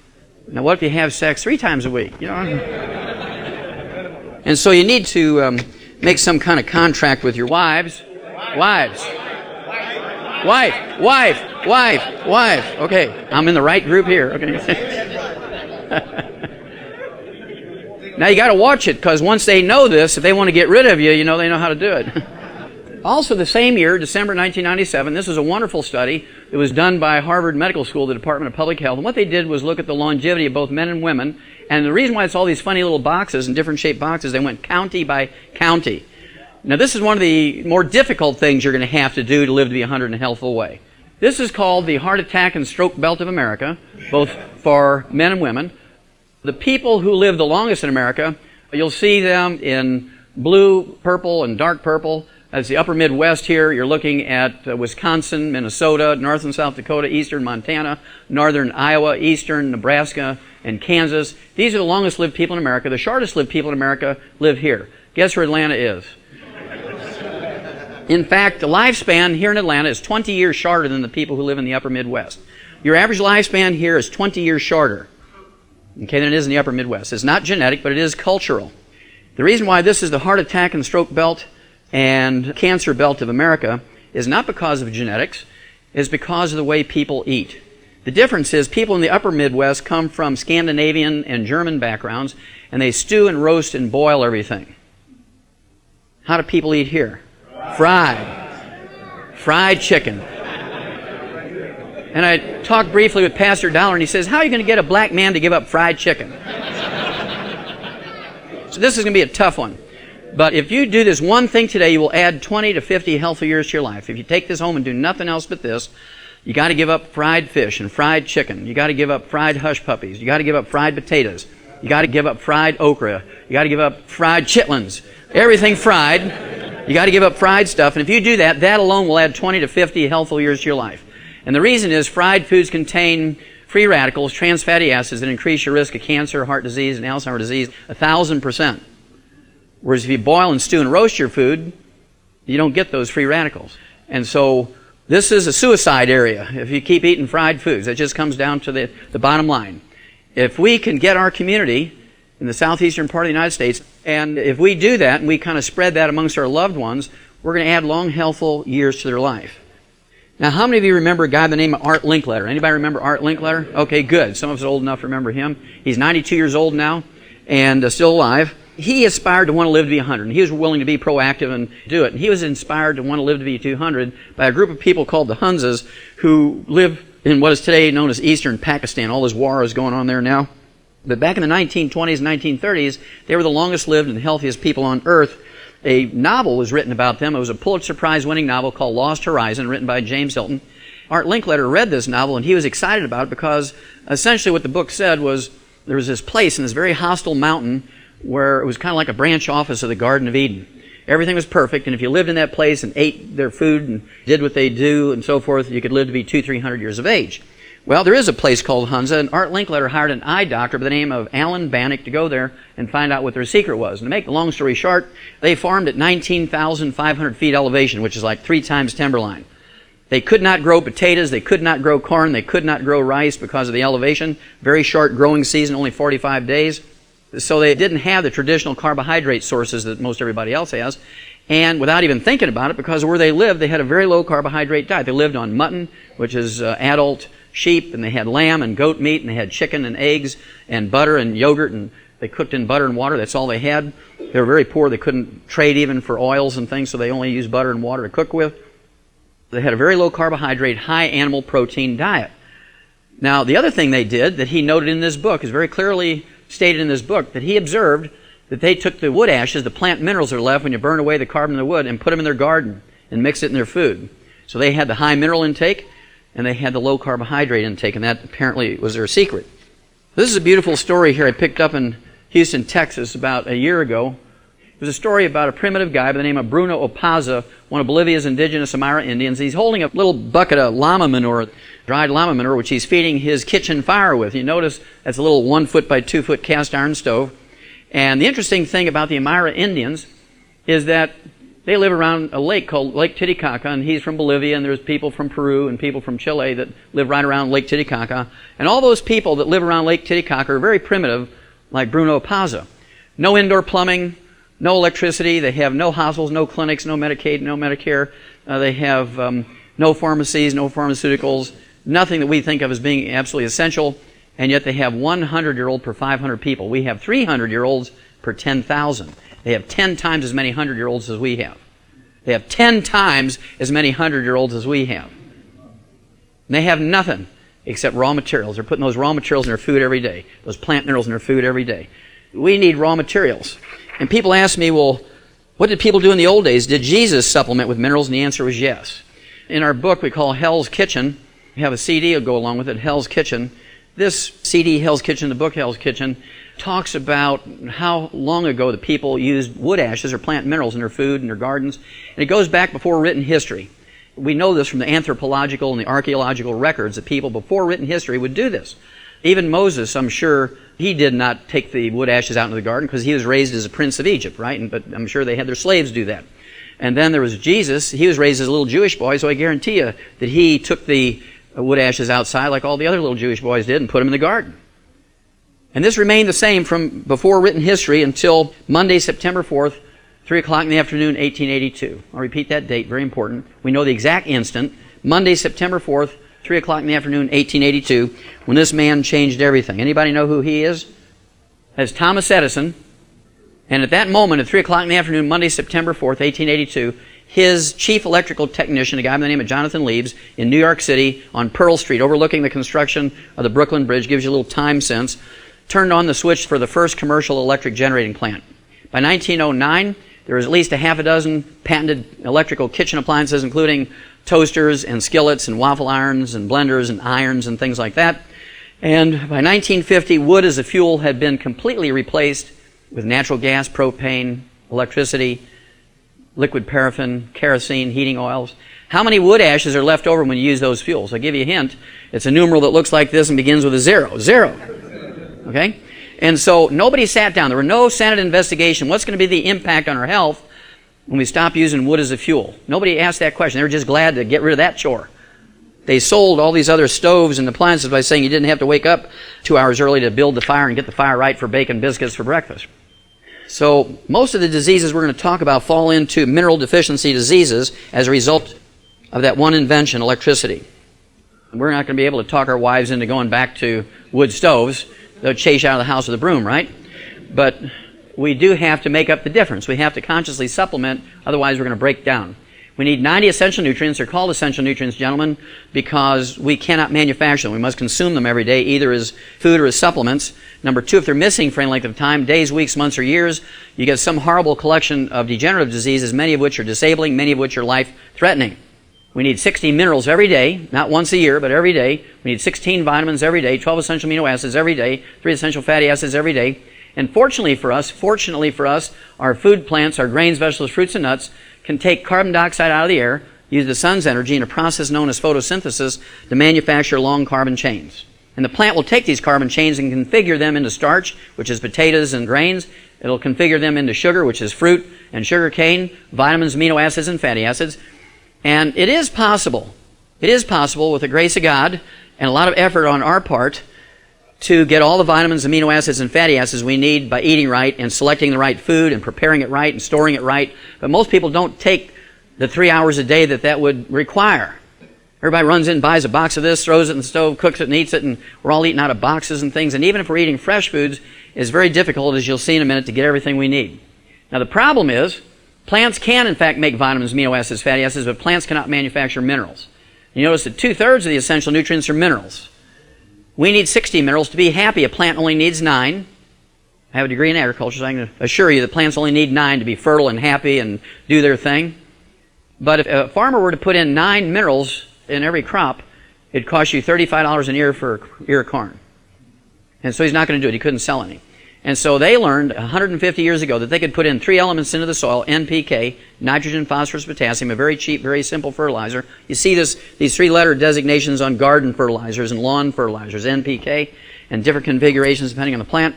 Now, what if you have sex 3 times a week? You know? And so you need to make some kind of contract with your wives. Wives. Wife. Okay, I'm in the right group here. Okay. Now you got to watch it, because once they know this, if they want to get rid of you, you know they know how to do it. Also, the same year, December 1997, this was a wonderful study. It was done by Harvard Medical School, the Department of Public Health. And what they did was look at the longevity of both men and women. And the reason why it's all these funny little boxes and different shaped boxes, they went county by county. Now, this is one of the more difficult things you're going to have to do to live to be 100 in a healthful way. This is called the heart attack and stroke belt of America, both for men and women. The people who live the longest in America, you'll see them in blue, purple, and dark purple. As the upper Midwest here, you're looking at Wisconsin, Minnesota, North and South Dakota, eastern Montana, northern Iowa, eastern Nebraska, and Kansas. These are the longest lived people in America. The shortest lived people in America live here. Guess where Atlanta is? In fact, the lifespan here in Atlanta is 20 years shorter than the people who live in the upper Midwest. Your average lifespan here is 20 years shorter, okay, than it is in the upper Midwest. It's not genetic, but it is cultural. The reason why this is the heart attack and stroke belt and cancer belt of America is not because of genetics, it's because of the way people eat. The difference is people in the upper Midwest come from Scandinavian and German backgrounds, and they stew and roast and boil everything. How do people eat here? Fried chicken. And I talked briefly with Pastor Dollar, and he says, how are you going to get a black man to give up fried chicken? So this is going to be a tough one. But if you do this one thing today, you will add 20 to 50 healthy years to your life. If you take this home and do nothing else but this, you got to give up fried fish and fried chicken. You got to give up fried hush puppies. You got to give up fried potatoes. You got to give up fried okra. You got to give up fried chitlins. Everything fried. You got to give up fried stuff. And if you do that, that alone will add 20 to 50 healthful years to your life. And the reason is fried foods contain free radicals, trans fatty acids, that increase your risk of cancer, heart disease, and Alzheimer's disease 1,000%. Whereas if you boil and stew and roast your food, you don't get those free radicals. And so this is a suicide area if you keep eating fried foods. It just comes down to the bottom line. If we can get our community in the southeastern part of the United States, and if we do that and we kind of spread that amongst our loved ones, we're going to add long, healthful years to their life. Now, how many of you remember a guy by the name of Art Linkletter? Anybody remember Art Linkletter? Okay, good. Some of us are old enough to remember him. He's 92 years old now and still alive. He aspired to want to live to be 100, and he was willing to be proactive and do it. And he was inspired to want to live to be 200 by a group of people called the Hunzas, who live in what is today known as eastern Pakistan. All this war is going on there now. But back in the 1920s and 1930s, they were the longest lived and healthiest people on earth. A novel was written about them. It was a Pulitzer Prize-winning novel called Lost Horizon, written by James Hilton. Art Linkletter read this novel, and he was excited about it because essentially what the book said was there was this place in this very hostile mountain where it was kind of like a branch office of the Garden of Eden. Everything was perfect, and if you lived in that place and ate their food and did what they do and so forth, you could live to be 200-300 years of age. Well, there is a place called Hunza, and Art Linkletter hired an eye doctor by the name of Alan Bannock to go there and find out what their secret was. And to make the long story short, they farmed at 19,500 feet elevation, which is like 3 times timberline. They could not grow potatoes, they could not grow corn, they could not grow rice because of the elevation. Very short growing season, only 45 days. So they didn't have the traditional carbohydrate sources that most everybody else has. And without even thinking about it, because of where they lived, they had a very low carbohydrate diet. They lived on mutton, which is adult sheep, and they had lamb and goat meat, and they had chicken and eggs and butter and yogurt, and they cooked in butter and water. That's all they had. They were very poor. They couldn't trade even for oils and things, so they only used butter and water to cook with. They had a very low carbohydrate, high animal protein diet. Now, the other thing they did that he noted in this book is very clearly stated in this book, that he observed that they took the wood ashes, the plant minerals that are left when you burn away the carbon in the wood, and put them in their garden and mixed it in their food. So they had the high mineral intake and they had the low carbohydrate intake, and that apparently was their secret. This is a beautiful story here I picked up in Houston, Texas about a year ago. It was a story about a primitive guy by the name of Bruno Opaza, one of Bolivia's indigenous Amara Indians. He's holding a little bucket of llama manure, dried llama manure, which he's feeding his kitchen fire with. You notice that's a little 1 foot by 2 foot cast iron stove. And the interesting thing about the Aymara Indians is that they live around a lake called Lake Titicaca, and he's from Bolivia, and there's people from Peru and people from Chile that live right around Lake Titicaca. And all those people that live around Lake Titicaca are very primitive, like Bruno Pazza. No indoor plumbing, no electricity. They have no hospitals, no clinics, no Medicaid, no Medicare. They have no pharmacies, no pharmaceuticals, nothing that we think of as being absolutely essential. And yet they have 100-year-old per 500 people. We have 300-year-olds per 10,000. They have 10 times as many 100-year-olds as we have. They have 10 times as many 100-year-olds as we have. And they have nothing except raw materials. They're putting those raw materials in their food every day, those plant minerals in their food every day. We need raw materials. And people ask me, well, what did people do in the old days? Did Jesus supplement with minerals? And the answer was yes. In our book we call Hell's Kitchen, we have a CD that will go along with it, Hell's Kitchen. This CD, Hell's Kitchen, the book Hell's Kitchen, talks about how long ago the people used wood ashes or plant minerals in their food and their gardens. And it goes back before written history. We know this from the anthropological and the archaeological records that people before written history would do this. Even Moses, I'm sure, he did not take the wood ashes out into the garden because he was raised as a prince of Egypt, right? But I'm sure they had their slaves do that. And then there was Jesus. He was raised as a little Jewish boy, so I guarantee you that he took the wood ashes outside like all the other little Jewish boys did and put them in the garden. And this remained the same from before written history until Monday, September 4th, 3 o'clock in the afternoon, 1882. I'll repeat that date, very important. We know the exact instant, Monday, September 4th, 3 o'clock in the afternoon, 1882, when this man changed everything. Anybody know who he is? That's Thomas Edison. And at that moment, at 3 o'clock in the afternoon, Monday, September 4th, 1882, his chief electrical technician, a guy by the name of Jonathan Leibs, in New York City on Pearl Street, overlooking the construction of the Brooklyn Bridge, gives you a little time sense, turned on the switch for the first commercial electric generating plant. By 1909, there was at least a half a dozen patented electrical kitchen appliances, including toasters and skillets and waffle irons and blenders and irons and things like that. And by 1950, wood as a fuel had been completely replaced with natural gas, propane, electricity, liquid paraffin, kerosene, heating oils. How many wood ashes are left over when you use those fuels? I'll give you a hint. It's a numeral that looks like this and begins with a zero. Zero. Okay? And so nobody sat down. There were no Senate investigation. What's going to be the impact on our health when we stop using wood as a fuel? Nobody asked that question. They were just glad to get rid of that chore. They sold all these other stoves and appliances by saying you didn't have to wake up 2 hours early to build the fire and get the fire right for bacon biscuits for breakfast. So most of the diseases we're going to talk about fall into mineral deficiency diseases as a result of that one invention, electricity. We're not going to be able to talk our wives into going back to wood stoves. They'll chase you out of the house with a broom, right? But we do have to make up the difference. We have to consciously supplement, otherwise we're going to break down. We need 90 essential nutrients. They're called essential nutrients, gentlemen, because we cannot manufacture them. We must consume them every day, either as food or as supplements. Number two, if they're missing for any length of time, days, weeks, months, or years, you get some horrible collection of degenerative diseases, many of which are disabling, many of which are life-threatening. We need 60 minerals every day, not once a year, but every day. We need 16 vitamins every day, 12 essential amino acids every day, 3 essential fatty acids every day. And fortunately for us, our food plants, our grains, vegetables, fruits, and nuts can take carbon dioxide out of the air, use the sun's energy in a process known as photosynthesis to manufacture long carbon chains. And the plant will take these carbon chains and configure them into starch, which is potatoes and grains. It'll configure them into sugar, which is fruit and sugar cane, vitamins, amino acids, and fatty acids. And it is possible with the grace of God and a lot of effort on our part to get all the vitamins, amino acids, and fatty acids we need by eating right and selecting the right food and preparing it right and storing it right. But most people don't take the 3 hours a day that would require. Everybody runs in, buys a box of this, throws it in the stove, cooks it and eats it, and we're all eating out of boxes and things. And even if we're eating fresh foods, it's very difficult, as you'll see in a minute, to get everything we need. Now the problem is, plants can in fact make vitamins, amino acids, fatty acids, but plants cannot manufacture minerals. You notice that 2/3 of the essential nutrients are minerals. We need 60 minerals to be happy. A plant only needs 9. I have a degree in agriculture, so I can assure you that plants only need 9 to be fertile and happy and do their thing. But if a farmer were to put in 9 minerals in every crop, it'd cost you $35 an ear for an ear of corn. And so he's not going to do it. He couldn't sell any. And so they learned 150 years ago that they could put in 3 elements into the soil, NPK, nitrogen, phosphorus, potassium, a very cheap, very simple fertilizer. You see these 3-letter designations on garden fertilizers and lawn fertilizers, NPK, and different configurations depending on the plant.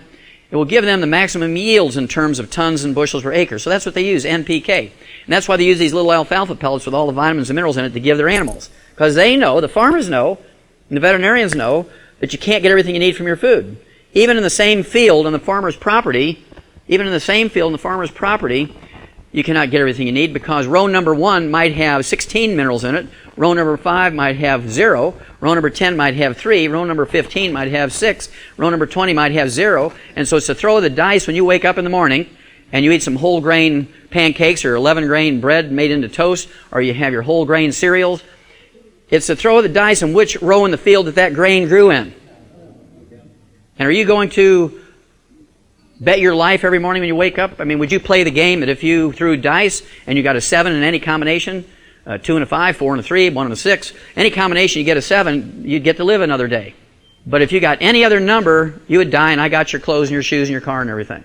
It will give them the maximum yields in terms of tons and bushels per acre. So that's what they use, NPK. And that's why they use these little alfalfa pellets with all the vitamins and minerals in it to give their animals. Because they know, the farmers know, and the veterinarians know, that you can't get everything you need from your food. Even in the same field on the farmer's property, you cannot get everything you need because row number 1 might have 16 minerals in it, row number 5 might have 0, row number 10 might have 3, row number 15 might have 6, row number 20 might have 0, and so it's to throw the dice when you wake up in the morning and you eat some whole grain pancakes or 11 grain bread made into toast, or you have your whole grain cereals. It's to throw the dice in which row in the field that grain grew in. And are you going to bet your life every morning when you wake up? I mean, would you play the game that if you threw dice and you got a 7 in any combination, 2 and a 5, 4 and a 3, 1 and a 6, any combination you get a 7, you'd get to live another day. But if you got any other number, you would die, and I got your clothes and your shoes and your car and everything.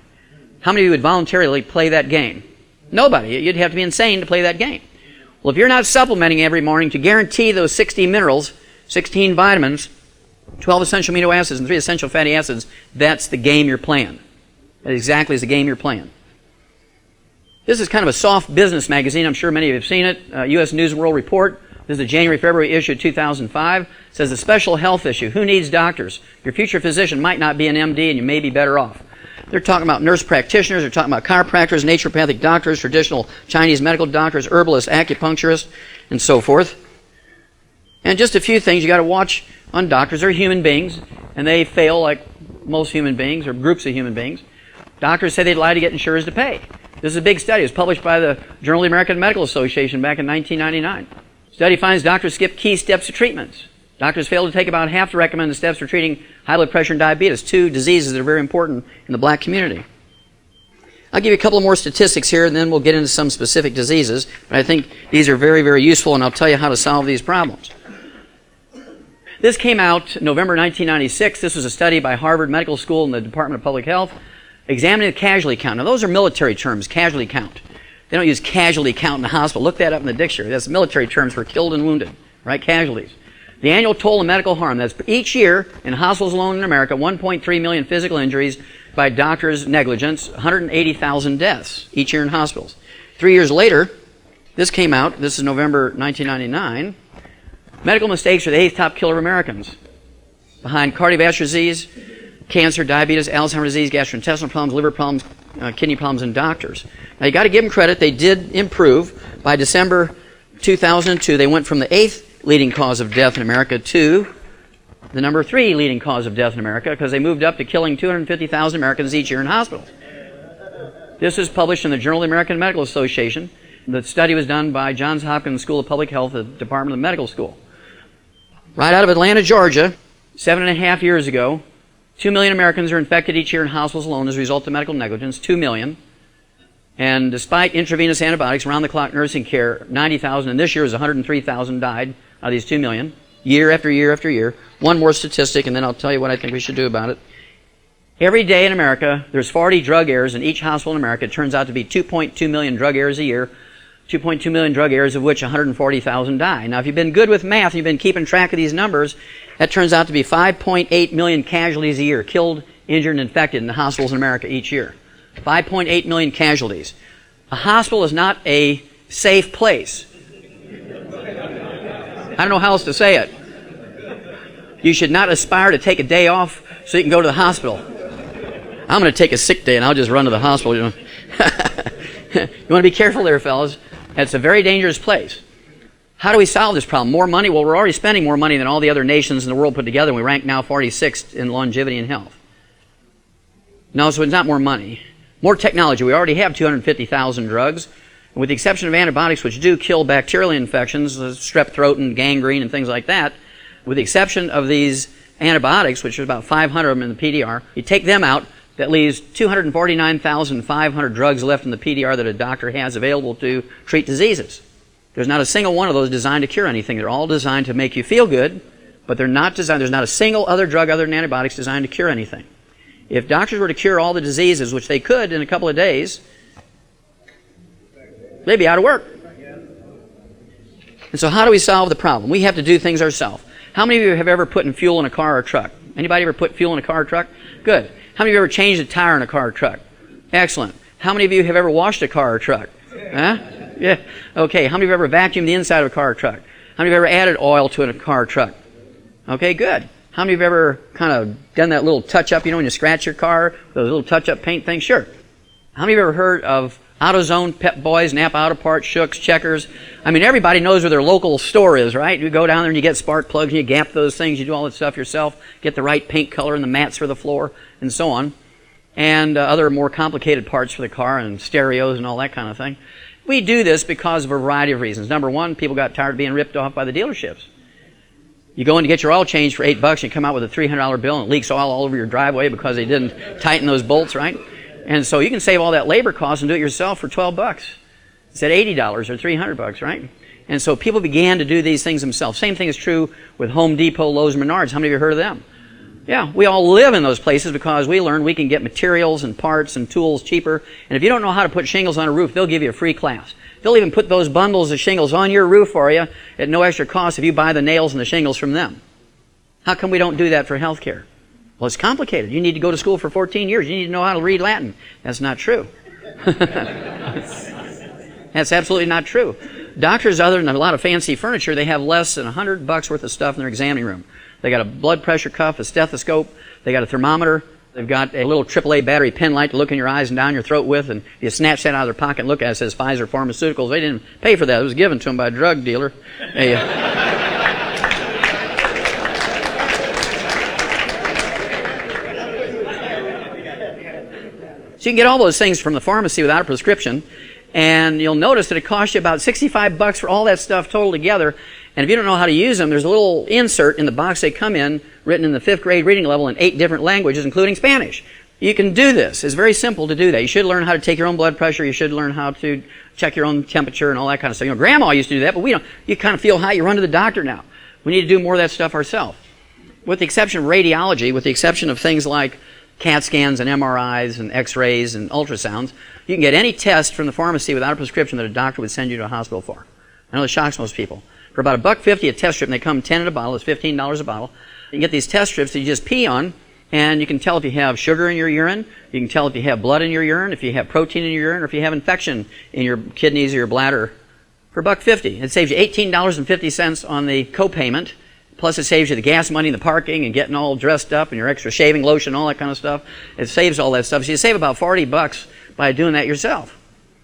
How many of you would voluntarily play that game? Nobody. You'd have to be insane to play that game. Well, if you're not supplementing every morning to guarantee those 60 minerals, 16 vitamins, 12 essential amino acids, and 3 essential fatty acids, that's the game you're playing. That exactly is the game you're playing. This is kind of a soft business magazine. I'm sure many of you have seen it. U.S. News and World Report. This is the January-February issue of 2005. It says a special health issue. Who needs doctors? Your future physician might not be an MD, and you may be better off. They're talking about nurse practitioners. They're talking about chiropractors, naturopathic doctors, traditional Chinese medical doctors, herbalists, acupuncturists, and so forth. And just a few things you got to watch on doctors. They're human beings, and they fail like most human beings or groups of human beings. Doctors say they'd lie to get insurers to pay. This is a big study. It was published by the Journal of the American Medical Association back in 1999. Study finds doctors skip key steps to treatments. Doctors fail to take about half the recommended steps for treating high blood pressure and diabetes, 2 diseases that are very important in the black community. I'll give you a couple more statistics here, and then we'll get into some specific diseases. But I think these are very, very useful, and I'll tell you how to solve these problems. This came out November 1996. This was a study by Harvard Medical School and the Department of Public Health, examining the casualty count. Now, those are military terms, casualty count. They don't use casualty count in the hospital. Look that up in the dictionary. That's military terms for killed and wounded, right? Casualties. The annual toll of medical harm. That's each year in hospitals alone in America, 1.3 million physical injuries by doctors' negligence, 180,000 deaths each year in hospitals. 3 years later, this came out. This is November 1999. Medical mistakes are the 8th top killer of Americans, behind cardiovascular disease, cancer, diabetes, Alzheimer's disease, gastrointestinal problems, liver problems, kidney problems, and doctors. Now, you got to give them credit. They did improve. By December 2002, they went from the 8th leading cause of death in America to the number 3 leading cause of death in America, because they moved up to killing 250,000 Americans each year in hospitals. This is published in the Journal of the American Medical Association. The study was done by Johns Hopkins School of Public Health at the Department of Medical School. Right out of Atlanta, Georgia, 7.5 years ago, 2 million Americans are infected each year in hospitals alone as a result of medical negligence, 2 million. And despite intravenous antibiotics, round-the-clock nursing care, 90,000, and this year is 103,000 died out of these 2 million, year after year after year. One more statistic, and then I'll tell you what I think we should do about it. Every day in America, there's 40 drug errors in each hospital in America. It turns out to be 2.2 million drug errors a year, 2.2 million drug errors, of which 140,000 die. Now, if you've been good with math, you've been keeping track of these numbers, that turns out to be 5.8 million casualties a year, killed, injured, and infected in the hospitals in America each year. 5.8 million casualties. A hospital is not a safe place. I don't know how else to say it. You should not aspire to take a day off so you can go to the hospital. I'm going to take a sick day and I'll just run to the hospital. You know. You want to be careful there, fellas. It's a very dangerous place. How do we solve this problem? More money? Well, we're already spending more money than all the other nations in the world put together. We rank now 46th in longevity and health. No, so it's not more money. More technology. We already have 250,000 drugs. With the exception of antibiotics, which do kill bacterial infections, strep throat and gangrene and things like that, with the exception of these antibiotics, which are about 500 of them in the PDR, you take them out, that leaves 249,500 drugs left in the PDR that a doctor has available to treat diseases. There's not a single one of those designed to cure anything. They're all designed to make you feel good, but they're not designed. There's not a single other drug other than antibiotics designed to cure anything. If doctors were to cure all the diseases, which they could in a couple of days, they'd be out of work. And so how do we solve the problem? We have to do things ourselves. How many of you have ever put in fuel in a car or a truck? Anybody ever put fuel in a car or truck? Good. How many of you ever changed a tire in a car or truck? Excellent. How many of you have ever washed a car or truck? Huh? Yeah. Okay. How many of you ever vacuumed the inside of a car or truck? How many of you ever added oil to a car or truck? Okay, good. How many of you have ever kind of done that little touch-up, you know, when you scratch your car, those little touch-up paint things? Sure. How many of you have ever heard of AutoZone, Pep Boys, Napa Auto Parts, Schutz, Checkers? I mean, everybody knows where their local store is, right? You go down there and you get spark plugs and you gap those things. You do all that stuff yourself, get the right paint color and the mats for the floor and so on. And other more complicated parts for the car and stereos and all that kind of thing. We do this because of a variety of reasons. Number one, people got tired of being ripped off by the dealerships. You go in to get your oil changed for $8 and you come out with a $300 bill and it leaks all over your driveway because they didn't tighten those bolts, right? And so you can save all that labor cost and do it yourself for $12 instead of $80 or $300, right? And so people began to do these things themselves. Same thing is true with Home Depot, Lowe's, Menards. How many of you have heard of them? Yeah, we all live in those places because we learned we can get materials and parts and tools cheaper. And if you don't know how to put shingles on a roof, they'll give you a free class. They'll even put those bundles of shingles on your roof for you at no extra cost if you buy the nails and the shingles from them. How come we don't do that for health care? Well, it's complicated. You need to go to school for 14 years. You need to know how to read Latin. That's not true. That's absolutely not true. Doctors, other than a lot of fancy furniture, they have less than $100 worth of stuff in their examining room. They got a blood pressure cuff, a stethoscope, they got a thermometer, they've got a little AAA battery pen light to look in your eyes and down your throat with, and you snatch that out of their pocket and look at it, it says Pfizer Pharmaceuticals. They didn't pay for that. It was given to them by a drug dealer. So you can get all those things from the pharmacy without a prescription, and you'll notice that it costs you about $65 for all that stuff total together. And if you don't know how to use them, there's a little insert in the box they come in, written in the 5th grade reading level in 8 different languages, including Spanish. You can do this. It's very simple to do that. You should learn how to take your own blood pressure. You should learn how to check your own temperature and all that kind of stuff. You know, Grandma used to do that, but we don't. You kind of feel high, you run to the doctor now. We need to do more of that stuff ourselves. With the exception of radiology, with the exception of things like CAT scans and MRIs and X-rays and ultrasounds, you can get any test from the pharmacy without a prescription that a doctor would send you to a hospital for. I know it shocks most people. For about $1.50 a test strip, and they come 10 in a bottle, it's $15 a bottle. You can get these test strips that you just pee on, and you can tell if you have sugar in your urine, you can tell if you have blood in your urine, if you have protein in your urine, or if you have infection in your kidneys or your bladder. For $1.50, it saves you $18.50 on the co-payment, plus it saves you the gas money, the parking, and getting all dressed up, and your extra shaving lotion, all that kind of stuff. It saves all that stuff. So you save about $40 by doing that yourself.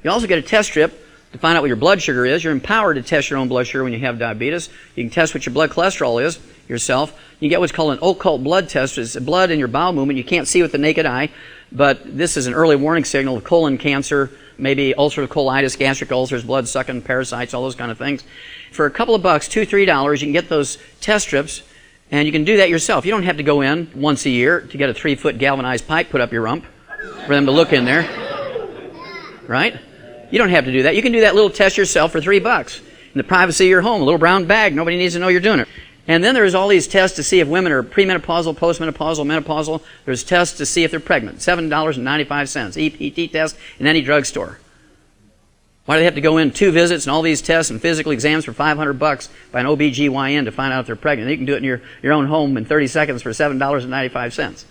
You also get a test strip to find out what your blood sugar is. You're empowered to test your own blood sugar when you have diabetes. You can test what your blood cholesterol is yourself. You get what's called an occult blood test. It's blood in your bowel movement. You can't see with the naked eye, but this is an early warning signal of colon cancer, maybe ulcerative colitis, gastric ulcers, blood-sucking parasites, all those kind of things. For a couple of bucks, $2, $3, you can get those test strips, and you can do that yourself. You don't have to go in once a year to get a 3-foot galvanized pipe put up your rump for them to look in there, right? You don't have to do that. You can do that little test yourself for $3 in the privacy of your home, a little brown bag. Nobody needs to know you're doing it. And then there's all these tests to see if women are premenopausal, postmenopausal, menopausal. There's tests to see if they're pregnant. $7.95. EPT test in any drugstore. Why do they have to go in 2 visits and all these tests and physical exams for $500 by an OBGYN to find out if they're pregnant? You can do it in your own home in 30 seconds for $7.95.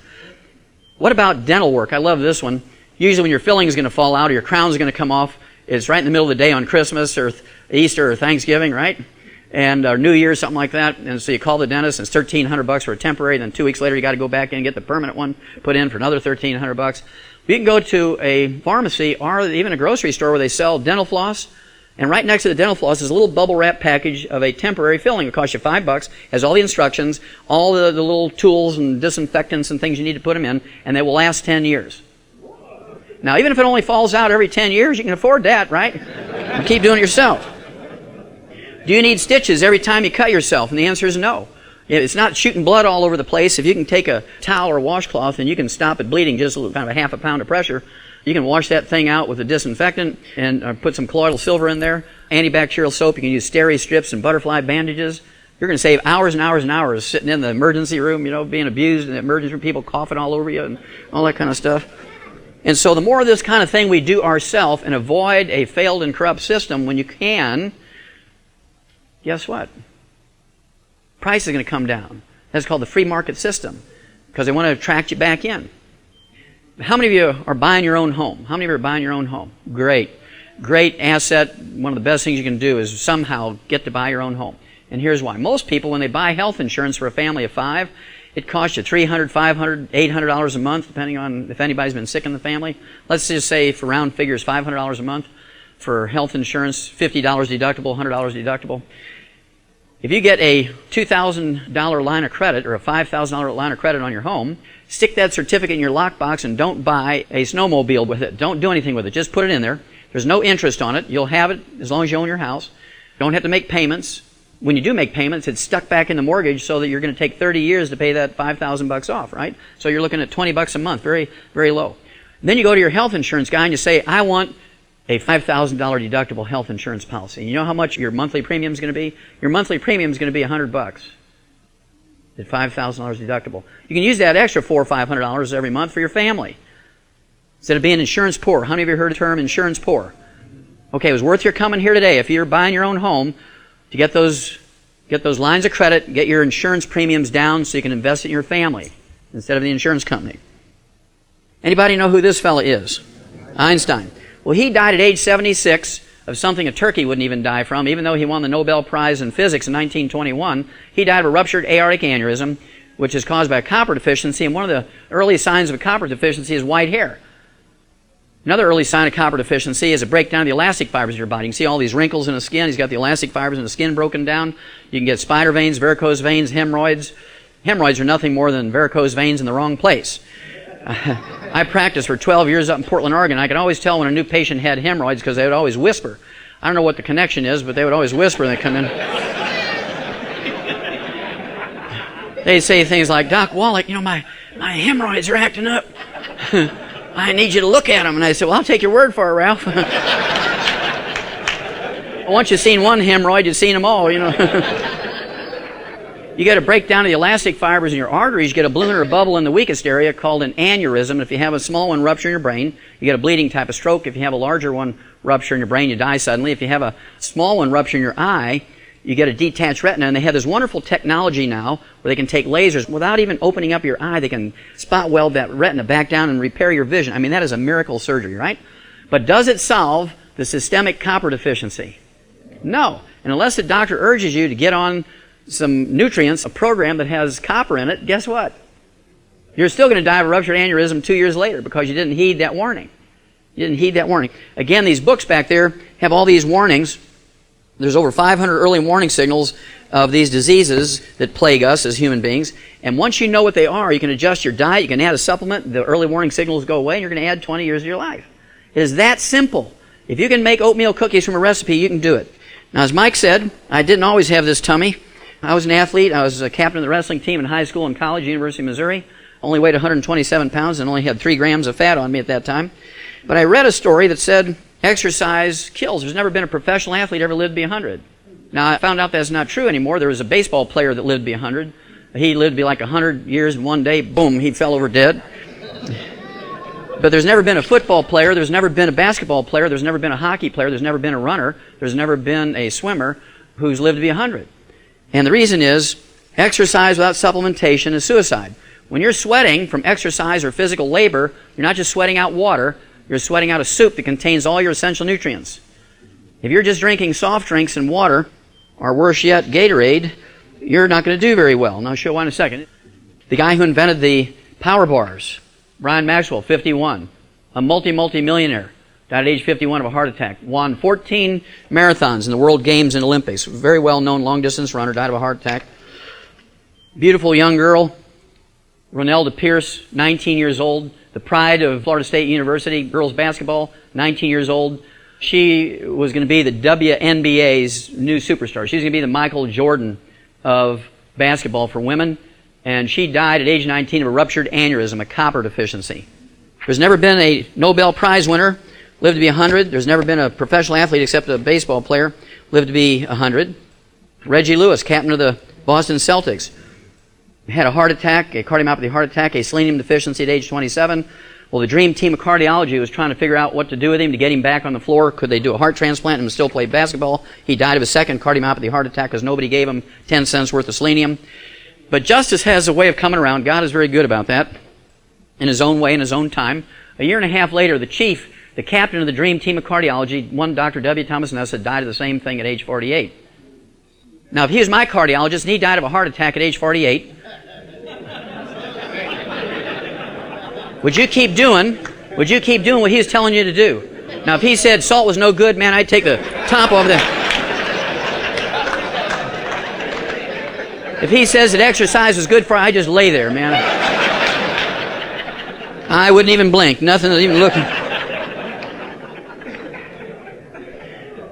What about dental work? I love this one. Usually when your filling is going to fall out or your crown is going to come off, it's right in the middle of the day on Christmas or Easter or Thanksgiving, right? And New Year, something like that. And so you call the dentist, and it's $1,300 for a temporary. Then 2 weeks later, you got to go back in and get the permanent one put in for another $1,300. You can go to a pharmacy or even a grocery store where they sell dental floss. And right next to the dental floss is a little bubble wrap package of a temporary filling. It costs you $5, has all the instructions, all the little tools and disinfectants and things you need to put them in, and they will last 10 years. Now, even if it only falls out every 10 years, you can afford that, right? And keep doing it yourself. Do you need stitches every time you cut yourself? And the answer is no. It's not shooting blood all over the place. If you can take a towel or washcloth and you can stop it bleeding just kind of a half a pound of pressure, you can wash that thing out with a disinfectant and put some colloidal silver in there, antibacterial soap. You can use steri strips and butterfly bandages. You're going to save hours and hours and hours sitting in the emergency room, being abused in the emergency room, people coughing all over you and all that kind of stuff. And so the more of this kind of thing we do ourselves and avoid a failed and corrupt system when you can, guess what? Price is going to come down. That's called the free market system. because they want to attract you back in. How many of you are buying your own home? How many of you are buying your own home? Great. Great asset. One of the best things you can do is somehow get to buy your own home. And here's why. Most people, when they buy health insurance for a family of 5, it costs you $300, $500, $800 a month, depending on if anybody's been sick in the family. Let's just say, for round figures, $500 a month for health insurance, $50 deductible, $100 deductible. If you get a $2,000 line of credit or a $5,000 line of credit on your home, stick that certificate in your lockbox and don't buy a snowmobile with it. Don't do anything with it. Just put it in there. There's no interest on it. You'll have it as long as you own your house. You don't have to make payments. When you do make payments, it's stuck back in the mortgage so that you're going to take 30 years to pay that $5,000 off, right? So you're looking at $20 a month, very, very low. Then you go to your health insurance guy and you say, I want a $5,000 deductible health insurance policy. You know how much your monthly premium is going to be? Your monthly premium is going to be $100 at $5,000 deductible. You can use that extra $400 or $500 every month for your family. Instead of being insurance poor. How many of you heard the term insurance poor? Okay, it was worth your coming here today if you're buying your own home to get those lines of credit, get your insurance premiums down so you can invest it in your family instead of the insurance company. Anybody know who this fella is? Einstein. Well, he died at age 76 of something a turkey wouldn't even die from, even though he won the Nobel Prize in Physics in 1921. He died of a ruptured aortic aneurysm, which is caused by a copper deficiency, and one of the early signs of a copper deficiency is white hair. Another early sign of copper deficiency is a breakdown of the elastic fibers of your body. You can see all these wrinkles in the skin. He's got the elastic fibers in the skin broken down. You can get spider veins, varicose veins, hemorrhoids. Hemorrhoids are nothing more than varicose veins in the wrong place. I practiced for 12 years up in Portland, Oregon. I could always tell when a new patient had hemorrhoids because they would always whisper. I don't know what the connection is, but they would always whisper when they come in. They'd say things like, Doc Wallach, you know, my hemorrhoids are acting up. I need you to look at them. And I said, well, I'll take your word for it, Ralph. Once you've seen one hemorrhoid, you've seen them all, you know. You get a breakdown of the elastic fibers in your arteries, you get a balloon or a bubble in the weakest area called an aneurysm. If you have a small one rupture in your brain, you get a bleeding type of stroke. If you have a larger one rupture in your brain, you die suddenly. If you have a small one rupture in your eye, you get a detached retina. And they have this wonderful technology now where they can take lasers without even opening up your eye. They can spot weld that retina back down and repair your vision. I mean, that is a miracle surgery, right? But does it solve the systemic copper deficiency? No. And unless the doctor urges you to get on some nutrients, a program that has copper in it, guess what? You're still going to die of a ruptured aneurysm 2 years later because you didn't heed that warning. You didn't heed that warning. Again, these books back there have all these warnings. There's over 500 early warning signals of these diseases that plague us as human beings. And once you know what they are, you can adjust your diet, you can add a supplement, the early warning signals go away, and you're going to add 20 years of your life. It is that simple. If you can make oatmeal cookies from a recipe, you can do it. Now, as Mike said, I didn't always have this tummy. I was an athlete. I was a captain of the wrestling team in high school and college, University of Missouri. Only weighed 127 pounds and only had 3 grams of fat on me at that time. But I read a story that said exercise kills. There's never been a professional athlete ever lived to be 100. Now, I found out that's not true anymore. There was a baseball player that lived to be 100. He lived to be like 100 years, and one day, boom, he fell over dead. But there's never been a football player, there's never been a basketball player, there's never been a hockey player, there's never been a runner, there's never been a swimmer who's lived to be 100. And the reason is, exercise without supplementation is suicide. When you're sweating from exercise or physical labor, you're not just sweating out water, you're sweating out a soup that contains all your essential nutrients. If you're just drinking soft drinks and water, or worse yet, Gatorade, you're not going to do very well. And I'll show why in a second. The guy who invented the power bars, Brian Maxwell, 51, a multi-millionaire, died at age 51 of a heart attack, won 14 marathons in the World Games and Olympics. Very well-known long-distance runner, died of a heart attack. Beautiful young girl, Ronelda Pierce, 19 years old, the pride of Florida State University, girls basketball, 19 years old. She was going to be the WNBA's new superstar. She was going to be the Michael Jordan of basketball for women, and she died at age 19 of a ruptured aneurysm, a copper deficiency. There's never been a Nobel Prize winner lived to be 100. There's never been a professional athlete except a baseball player lived to be 100. Reggie Lewis, captain of the Boston Celtics, had a heart attack, a cardiomyopathy heart attack, a selenium deficiency at age 27. Well, the dream team of cardiology was trying to figure out what to do with him to get him back on the floor. Could they do a heart transplant and still play basketball? He died of a second cardiomyopathy heart attack because nobody gave him 10 cents worth of selenium. But justice has a way of coming around. God is very good about that in His own way, in His own time. A year and a half later, the chief, the captain of the dream team of cardiology, one Dr. W. Thomas Ness, had died of the same thing at age 48. Now, if he was my cardiologist and he died of a heart attack at age 48, would you keep doing what he was telling you to do? Now, if he said salt was no good, man, I'd take the top off the... If he says that exercise was good for you, I'd just lay there, man. I wouldn't even blink. Nothing, even looking.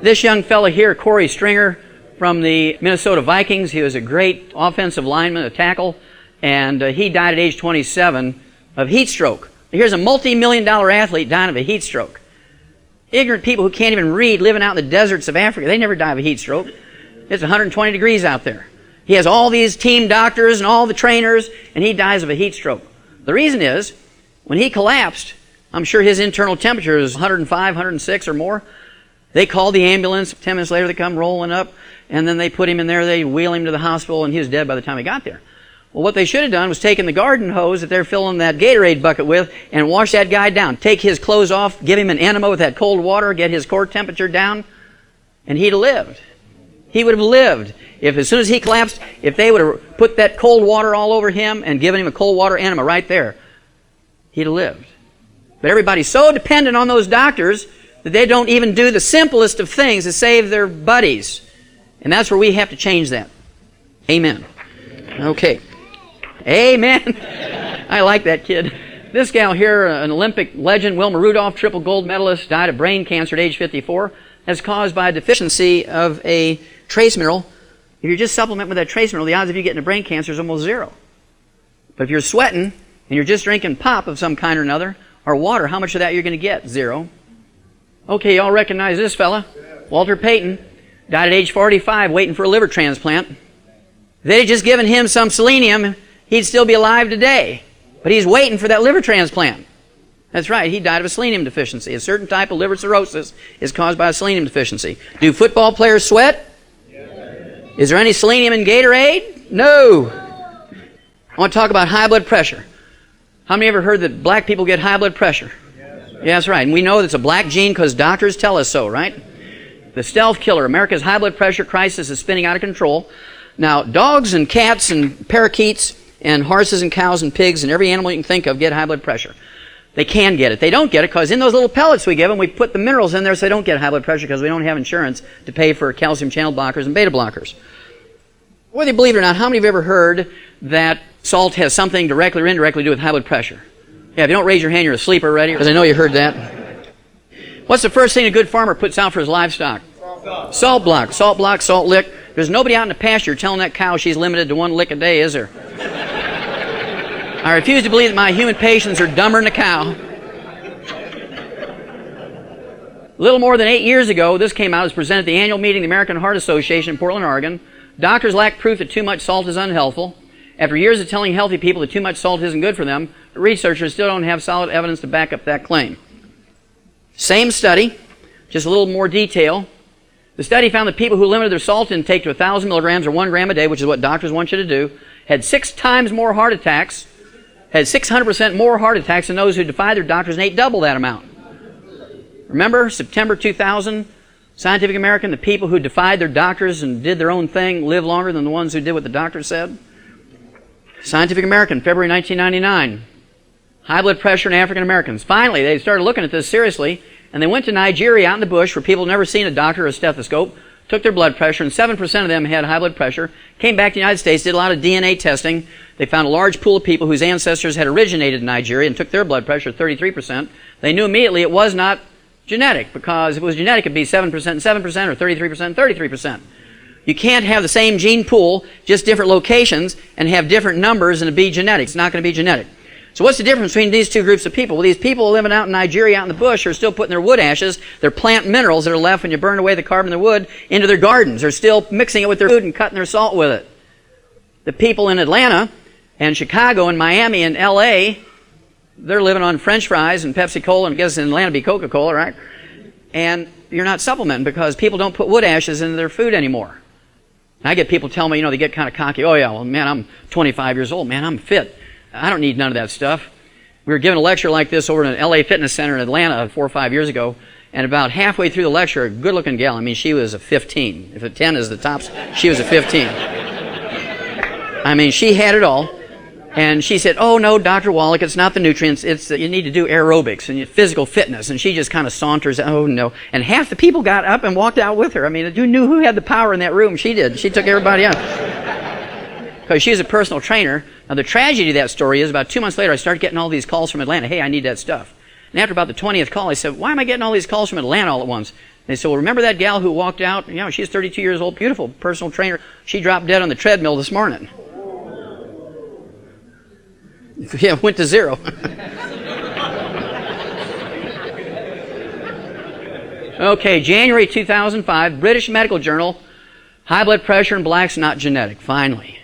This young fella here, Corey Stringer, from the Minnesota Vikings. He was a great offensive lineman, a tackle, and he died at age 27 of heat stroke. Here's a multi-million-dollar athlete dying of a heat stroke. Ignorant people who can't even read, living out in the deserts of Africa, they never die of a heat stroke. It's 120 degrees out there. He has all these team doctors and all the trainers, and he dies of a heat stroke. The reason is, when he collapsed, I'm sure his internal temperature is 105, 106 or more. They called the ambulance. 10 minutes later, they come rolling up, and then they put him in there. They wheel him to the hospital, and he was dead by the time he got there. Well, what they should have done was taken the garden hose that they're filling that Gatorade bucket with and wash that guy down. Take his clothes off, give him an enema with that cold water, get his core temperature down, and he'd have lived. He would have lived. If as soon as he collapsed, if they would have put that cold water all over him and given him a cold water enema right there, he'd have lived. But everybody's so dependent on those doctors that they don't even do the simplest of things to save their buddies. And that's where we have to change that. Amen. Okay. Amen. I like that kid. This gal here, an Olympic legend, Wilma Rudolph, triple gold medalist, died of brain cancer at age 54. That's caused by a deficiency of a trace mineral. If you just supplement with that trace mineral, the odds of you getting a brain cancer is almost zero. But if you're sweating and you're just drinking pop of some kind or another, or water, how much of that you're going to get? Zero. Okay, y'all recognize this fella. Walter Payton died at age 45 waiting for a liver transplant. If they had just given him some selenium, he'd still be alive today. But he's waiting for that liver transplant. That's right, he died of a selenium deficiency. A certain type of liver cirrhosis is caused by a selenium deficiency. Do football players sweat? Yes. Is there any selenium in Gatorade? No. I want to talk about high blood pressure. How many ever heard that black people get high blood pressure? Yes, yeah, that's right. And we know it's a black gene because doctors tell us so, right? The stealth killer. America's high blood pressure crisis is spinning out of control. Now, dogs and cats and parakeets and horses and cows and pigs and every animal you can think of get high blood pressure. They can get it. They don't get it because in those little pellets we give them, we put the minerals in there so they don't get high blood pressure because we don't have insurance to pay for calcium channel blockers and beta blockers. Whether you believe it or not, how many of you have ever heard that salt has something directly or indirectly to do with high blood pressure? Yeah, if you don't raise your hand, you're asleep already, because I know you heard that. What's the first thing a good farmer puts out for his livestock? Salt block, salt lick. There's nobody out in the pasture telling that cow she's limited to 1 lick a day, is there? I refuse to believe that my human patients are dumber than a cow. A little more than 8 years ago, this came out. It was presented at the annual meeting of the American Heart Association in Portland, Oregon. Doctors lack proof that too much salt is unhealthful. After years of telling healthy people that too much salt isn't good for them, researchers still don't have solid evidence to back up that claim. Same study, just a little more detail. The study found that people who limited their salt intake to 1,000 milligrams or 1 gram a day, which is what doctors want you to do, had 6 times more heart attacks, had 600% more heart attacks than those who defied their doctors and ate double that amount. Remember, September 2000, Scientific American, the people who defied their doctors and did their own thing live longer than the ones who did what the doctor said. Scientific American, February 1999, high blood pressure in African Americans. Finally, they started looking at this seriously, and they went to Nigeria out in the bush where people had never seen a doctor or a stethoscope, took their blood pressure, and 7% of them had high blood pressure, came back to the United States, did a lot of DNA testing. They found a large pool of people whose ancestors had originated in Nigeria and took their blood pressure 33%. They knew immediately it was not genetic, because if it was genetic, it would be 7% and 7% or 33% and 33%. You can't have the same gene pool, just different locations, and have different numbers and it be genetic. It's not going to be genetic. So what's the difference between these two groups of people? Well, these people living out in Nigeria, out in the bush, are still putting their wood ashes, their plant minerals that are left when you burn away the carbon in the wood, into their gardens. They're still mixing it with their food and cutting their salt with it. The people in Atlanta and Chicago and Miami and L.A., they're living on French fries and Pepsi-Cola, and I guess in Atlanta it'd be Coca-Cola, right? And you're not supplementing because people don't put wood ashes into their food anymore. And I get people telling me, you know, they get kind of cocky. Oh, yeah, well, man, I'm 25 years old. Man, I'm fit. I don't need none of that stuff. We were giving a lecture like this over in an LA Fitness Center in Atlanta 4 or 5 years ago. And about halfway through the lecture, a good-looking gal, I mean, she was a 15. If a 10 is the tops, she was a 15. I mean, she had it all. And she said, oh, no, Dr. Wallach, it's not the nutrients. It's that you need to do aerobics and physical fitness. And she just kind of saunters, oh, no. And half the people got up and walked out with her. I mean, who knew who had the power in that room? She did. She took everybody out. Because she's a personal trainer. Now, the tragedy of that story is about 2 months later, I started getting all these calls from Atlanta. Hey, I need that stuff. And after about the 20th call, I said, why am I getting all these calls from Atlanta all at once? And they said, well, remember that gal who walked out? You know, she's 32 years old, beautiful personal trainer. She dropped dead on the treadmill this morning. Yeah, went to 0. Okay, January 2005, British Medical Journal, high blood pressure in blacks not genetic, finally.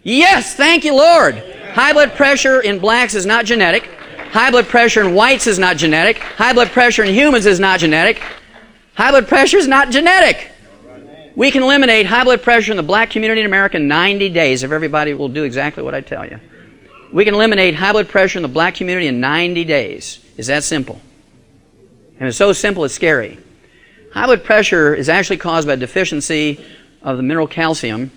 Yes, thank you, Lord. High blood pressure in blacks is not genetic. High blood pressure in whites is not genetic. High blood pressure in humans is not genetic. High blood pressure is not genetic. We can eliminate high blood pressure in the black community in America in 90 days if everybody will do exactly what I tell you. We can eliminate high blood pressure in the black community in 90 days. It's that simple. And it's so simple it's scary. High blood pressure is actually caused by a deficiency of the mineral calcium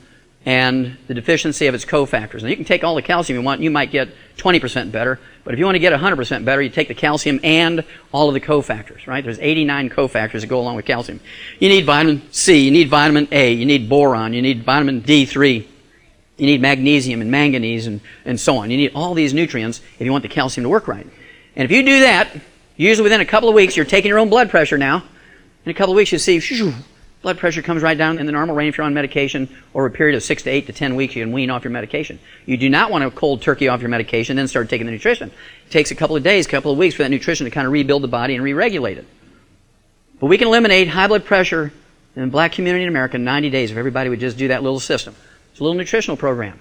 and the deficiency of its cofactors. Now, you can take all the calcium you want, and you might get 20% better. But if you want to get 100% better, you take the calcium and all of the cofactors, right? There's 89 cofactors that go along with calcium. You need vitamin C, you need vitamin A, you need boron, you need vitamin D3, you need magnesium and manganese and so on. You need all these nutrients if you want the calcium to work right. And if you do that, usually within a couple of weeks, you're taking your own blood pressure now. In a couple of weeks, you see, blood pressure comes right down in the normal range if you're on medication. Over a period of 6 to 8 to 10 weeks, you can wean off your medication. You do not want to cold turkey off your medication, then start taking the nutrition. It takes a couple of days, a couple of weeks for that nutrition to kind of rebuild the body and re-regulate it. But we can eliminate high blood pressure in the black community in America in 90 days if everybody would just do that little system. It's a little nutritional program.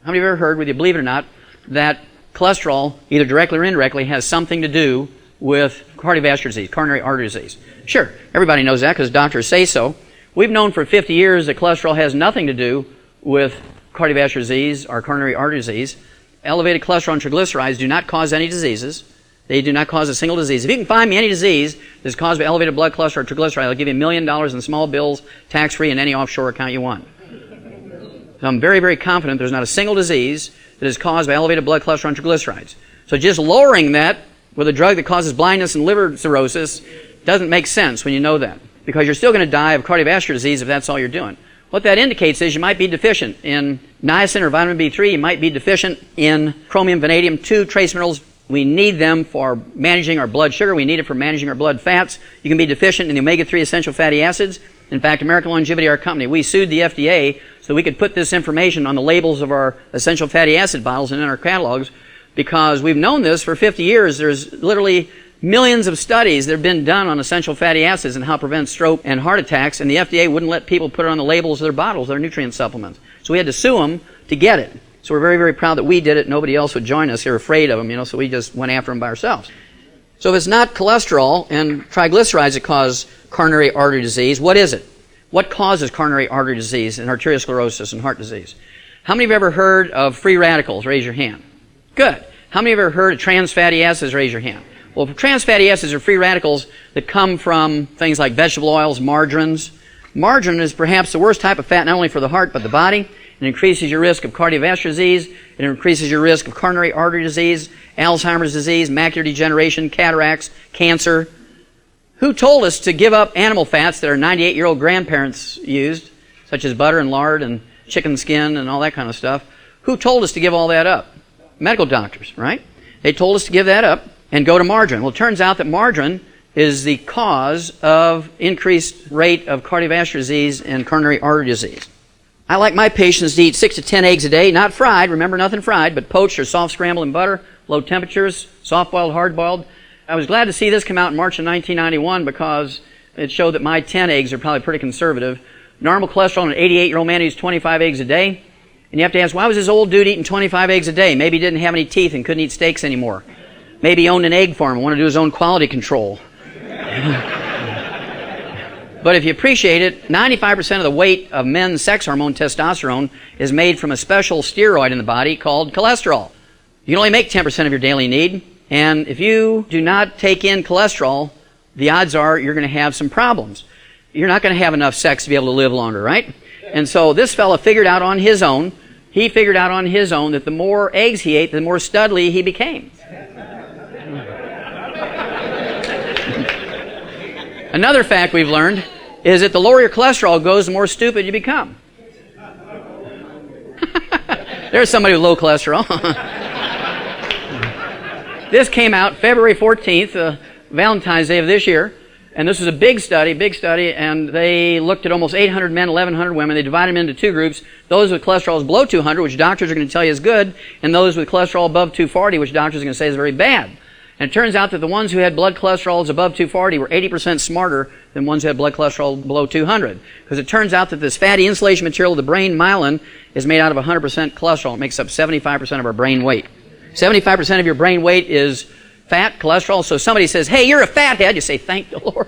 How many of you have ever heard, whether you believe it or not, that cholesterol, either directly or indirectly, has something to do with cardiovascular disease, coronary artery disease? Sure, everybody knows that because doctors say so. We've known for 50 years that cholesterol has nothing to do with cardiovascular disease or coronary artery disease. Elevated cholesterol and triglycerides do not cause any diseases. They do not cause a single disease. If you can find me any disease that's caused by elevated blood cholesterol or triglycerides, I'll give you $1 million in small bills, tax-free, in any offshore account you want. So I'm very, very confident there's not a single disease that is caused by elevated blood cholesterol and triglycerides. So just lowering that with a drug that causes blindness and liver cirrhosis doesn't make sense when you know that, because you're still going to die of cardiovascular disease if that's all you're doing. What that indicates is you might be deficient in niacin or vitamin B3. You might be deficient in chromium, vanadium, 2 trace minerals. We need them for managing our blood sugar. We need it for managing our blood fats. You can be deficient in the omega-3 essential fatty acids. In fact, American Longevity, our company, we sued the FDA so we could put this information on the labels of our essential fatty acid bottles and in our catalogs, because we've known this for 50 years. There's literally millions of studies that have been done on essential fatty acids and how to prevent stroke and heart attacks, and the FDA wouldn't let people put it on the labels of their bottles, their nutrient supplements. So we had to sue them to get it. So we're very, very proud that we did it. Nobody else would join us. They're afraid of them, you know, so we just went after them by ourselves. So if it's not cholesterol and triglycerides that cause coronary artery disease, what is it? What causes coronary artery disease and arteriosclerosis and heart disease? How many of you have ever heard of free radicals? Raise your hand. Good. How many of you have ever heard of trans fatty acids? Raise your hand. Well, trans fatty acids are free radicals that come from things like vegetable oils, margarines. Margarine is perhaps the worst type of fat, not only for the heart, but the body. It increases your risk of cardiovascular disease. It increases your risk of coronary artery disease, Alzheimer's disease, macular degeneration, cataracts, cancer. Who told us to give up animal fats that our 98-year-old grandparents used, such as butter and lard and chicken skin and all that kind of stuff? Who told us to give all that up? Medical doctors, right? They told us to give that up and go to margarine. Well, it turns out that margarine is the cause of increased rate of cardiovascular disease and coronary artery disease. I like my patients to eat 6 to 10 eggs a day, not fried, remember, nothing fried, but poached or soft scrambled in butter, low temperatures, soft-boiled, hard-boiled. I was glad to see this come out in March of 1991 because it showed that my 10 eggs are probably pretty conservative. Normal cholesterol in an 88-year-old man eats 25 eggs a day. And you have to ask, why was this old dude eating 25 eggs a day? Maybe he didn't have any teeth and couldn't eat steaks anymore. Maybe he owned an egg farm and wanted to do his own quality control. But if you appreciate it, 95% of the weight of men's sex hormone, testosterone, is made from a special steroid in the body called cholesterol. You can only make 10% of your daily need, and if you do not take in cholesterol, the odds are you're going to have some problems. You're not going to have enough sex to be able to live longer, right? And so this fella figured out on his own, that the more eggs he ate, the more studly he became. Another fact we've learned is that the lower your cholesterol goes, the more stupid you become. There's somebody with low cholesterol. This came out February 14th, Valentine's Day of this year, and this was a big study, and they looked at almost 800 men, 1,100 women. They divided them into two groups, those with cholesterol below 200, which doctors are going to tell you is good, and those with cholesterol above 240, which doctors are going to say is very bad. And it turns out that the ones who had blood cholesterol above 240 were 80% smarter than ones who had blood cholesterol below 200. Because it turns out that this fatty insulation material of the brain, myelin, is made out of 100% cholesterol. It makes up 75% of our brain weight. 75% of your brain weight is fat, cholesterol. So somebody says, hey, you're a fathead. You say, thank the Lord.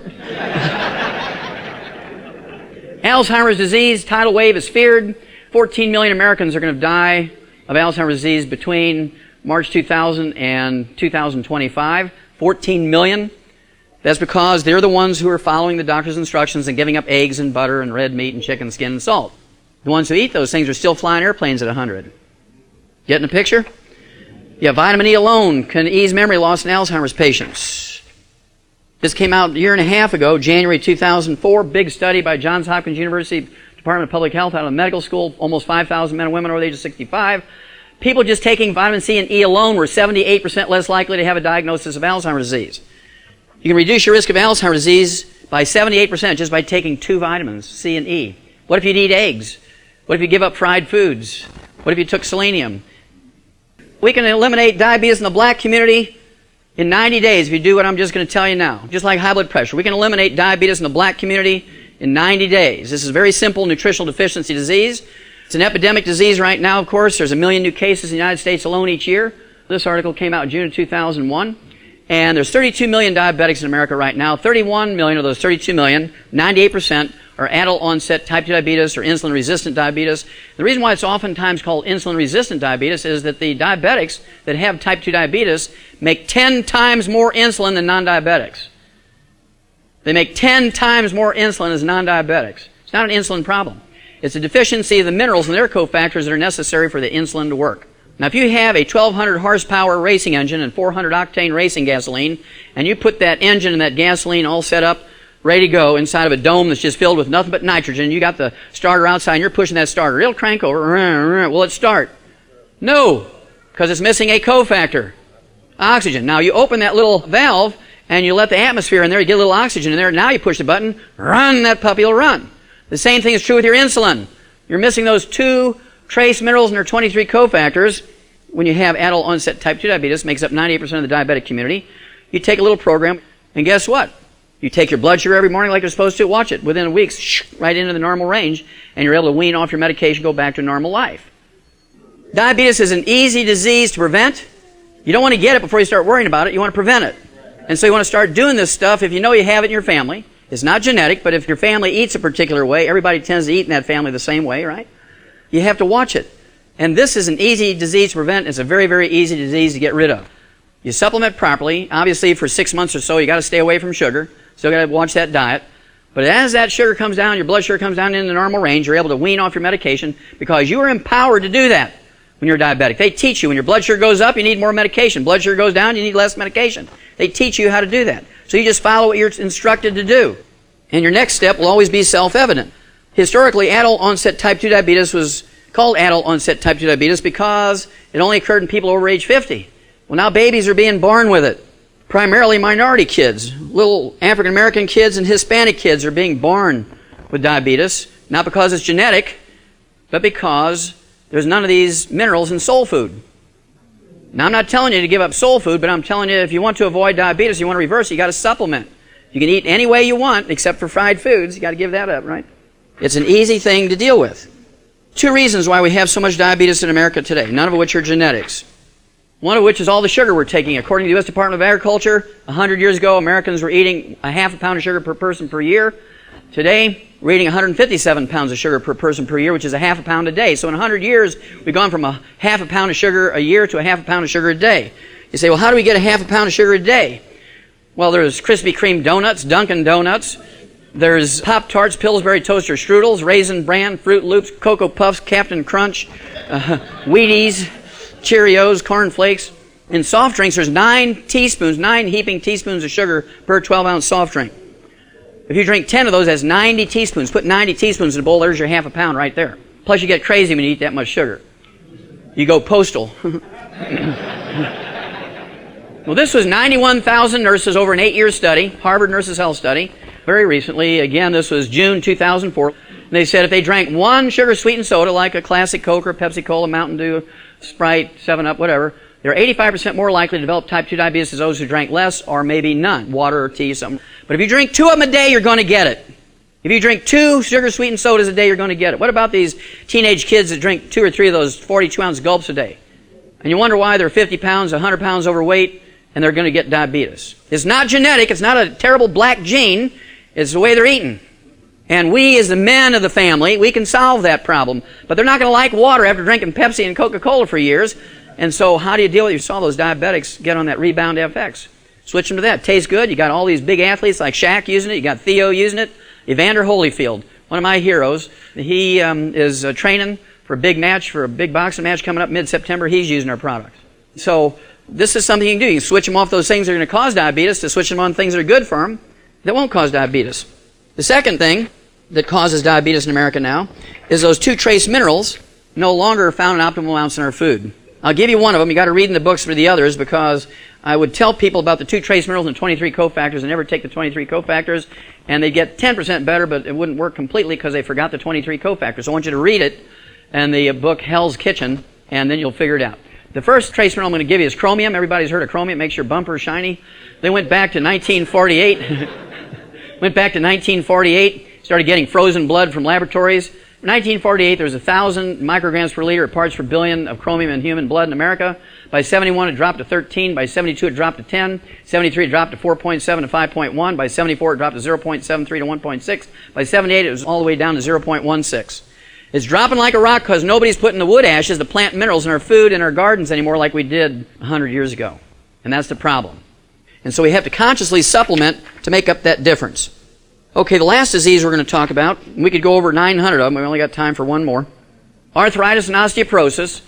Alzheimer's disease, tidal wave is feared. 14 million Americans are going to die of Alzheimer's disease between March 2000 and 2025, 14 million. That's because they're the ones who are following the doctor's instructions and giving up eggs and butter and red meat and chicken skin and salt. The ones who eat those things are still flying airplanes at 100. Getting the picture? Yeah, vitamin E alone can ease memory loss in Alzheimer's patients. This came out a year and a half ago, January 2004, big study by Johns Hopkins University Department of Public Health out of medical school, almost 5,000 men and women over the age of 65. People just taking vitamin C and E alone were 78% less likely to have a diagnosis of Alzheimer's disease. You can reduce your risk of Alzheimer's disease by 78% just by taking 2 vitamins, C and E. What if you eat eggs? What if you give up fried foods? What if you took selenium? We can eliminate diabetes in the black community in 90 days if you do what I'm just going to tell you now. Just like high blood pressure. We can eliminate diabetes in the black community in 90 days. This is a very simple nutritional deficiency disease. It's an epidemic disease right now, of course. There's 1 million new cases in the United States alone each year. This article came out in June of 2001. And there's 32 million diabetics in America right now. 31 million of those 32 million, 98%, are adult-onset type 2 diabetes or insulin-resistant diabetes. The reason why it's oftentimes called insulin-resistant diabetes is that the diabetics that have type 2 diabetes make 10 times more insulin than non-diabetics. They make 10 times more insulin as non-diabetics. It's not an insulin problem. It's a deficiency of the minerals and their cofactors that are necessary for the insulin to work. Now, if you have a 1,200 horsepower racing engine and 400 octane racing gasoline, and you put that engine and that gasoline all set up, ready to go inside of a dome that's just filled with nothing but nitrogen, you got the starter outside and you're pushing that starter, it'll crank over. Will it start? No, because it's missing a cofactor, oxygen. Now, you open that little valve and you let the atmosphere in there, you get a little oxygen in there, now you push the button, run, that puppy will run. The same thing is true with your insulin. You're missing those 2 trace minerals and their 23 cofactors. When you have adult onset type 2 diabetes, makes up 98% of the diabetic community. You take a little program, and guess what? You take your blood sugar every morning like you're supposed to. Watch it. Within a week, right into the normal range, and you're able to wean off your medication, go back to normal life. Diabetes is an easy disease to prevent. You don't want to get it before you start worrying about it. You want to prevent it. And so you want to start doing this stuff if you know you have it in your family. It's not genetic, but if your family eats a particular way, everybody tends to eat in that family the same way, right? You have to watch it. And this is an easy disease to prevent. It's a very, very easy disease to get rid of. You supplement properly. Obviously, for 6 months or so, you got to stay away from sugar. Still got to watch that diet. But as that sugar comes down, your blood sugar comes down in the normal range, you're able to wean off your medication because you are empowered to do that when you're diabetic. They teach you when your blood sugar goes up, you need more medication. Blood sugar goes down, you need less medication. They teach you how to do that. So you just follow what you're instructed to do. And your next step will always be self-evident. Historically, adult-onset type 2 diabetes was called adult-onset type 2 diabetes because it only occurred in people over age 50. Well, now babies are being born with it. Primarily minority kids. Little African-American kids and Hispanic kids are being born with diabetes. Not because it's genetic, but because there's none of these minerals in soul food. Now, I'm not telling you to give up soul food, but I'm telling you if you want to avoid diabetes, you want to reverse it, you got to supplement. You can eat any way you want, except for fried foods. You got to give that up, right? It's an easy thing to deal with. 2 reasons why we have so much diabetes in America today, none of which are genetics. One of which is all the sugar we're taking. According to the U.S. Department of Agriculture, 100 years ago, Americans were eating a half a pound of sugar per person per year. Today, we're eating 157 pounds of sugar per person per year, which is a half a pound a day. So in 100 years, we've gone from a half a pound of sugar a year to a half a pound of sugar a day. You say, well, how do we get a half a pound of sugar a day? Well, there's Krispy Kreme donuts, Dunkin' Donuts. There's Pop-Tarts, Pillsbury Toaster Strudels, Raisin Bran, Fruit Loops, Cocoa Puffs, Captain Crunch, Wheaties, Cheerios, Corn Flakes. In soft drinks, there's 9 heaping teaspoons of sugar per 12-ounce soft drink. If you drink 10 of those, that's 90 teaspoons. Put 90 teaspoons in a bowl, there's your half a pound right there. Plus, you get crazy when you eat that much sugar. You go postal. Well, this was 91,000 nurses over an 8-year study, Harvard Nurses Health Study. Very recently, again, this was June 2004. And they said if they drank one sugar-sweetened soda, like a classic Coke or Pepsi Cola, Mountain Dew, Sprite, 7-Up, whatever, they're 85% more likely to develop type 2 diabetes than those who drank less or maybe none, water or tea, something. But if you drink 2 of them a day, you're going to get it. If you drink 2 sugar-sweetened sodas a day, you're going to get it. What about these teenage kids that drink 2 or 3 of those 42-ounce gulps a day? And you wonder why they're 50 pounds, 100 pounds overweight, and they're going to get diabetes. It's not genetic. It's not a terrible black gene. It's the way they're eating. And we, as the men of the family, we can solve that problem. But they're not going to like water after drinking Pepsi and Coca-Cola for years. And so how do you deal with it? You saw those diabetics get on that Rebound FX. Switch them to that. Tastes good. You got all these big athletes like Shaq using it. You got Theo using it. Evander Holyfield, one of my heroes. He is training for a big match, for a big boxing match coming up mid-September. He's using our product. So this is something you can do. You can switch them off those things that are going to cause diabetes to switch them on things that are good for them that won't cause diabetes. The second thing that causes diabetes in America now is those 2 trace minerals no longer found in optimal amounts in our food. I'll give you one of them. You got to read in the books for the others, because I would tell people about the 2 trace minerals and 23 cofactors and never take the 23 cofactors, and they'd get 10% better, but it wouldn't work completely because they forgot the 23 cofactors. So I want you to read it in the book Hell's Kitchen, and then you'll figure it out. The first trace mineral I'm going to give you is chromium. Everybody's heard of chromium. It makes your bumper shiny. They went back to 1948. Started getting frozen blood from laboratories. In 1948, there was 1,000 micrograms per liter of parts per billion of chromium in human blood in America. By 71, it dropped to 13. By 72, it dropped to 10. 73, it dropped to 4.7 to 5.1. By 74, it dropped to 0.73 to 1.6. By 78, it was all the way down to 0.16. It's dropping like a rock because nobody's putting the wood ashes, the plant minerals in our food, in our gardens anymore like we did 100 years ago. And that's the problem. And so we have to consciously supplement to make up that difference. Okay, the last disease we're going to talk about, we could go over 900 of them. We only got time for one more. Arthritis and osteoporosis.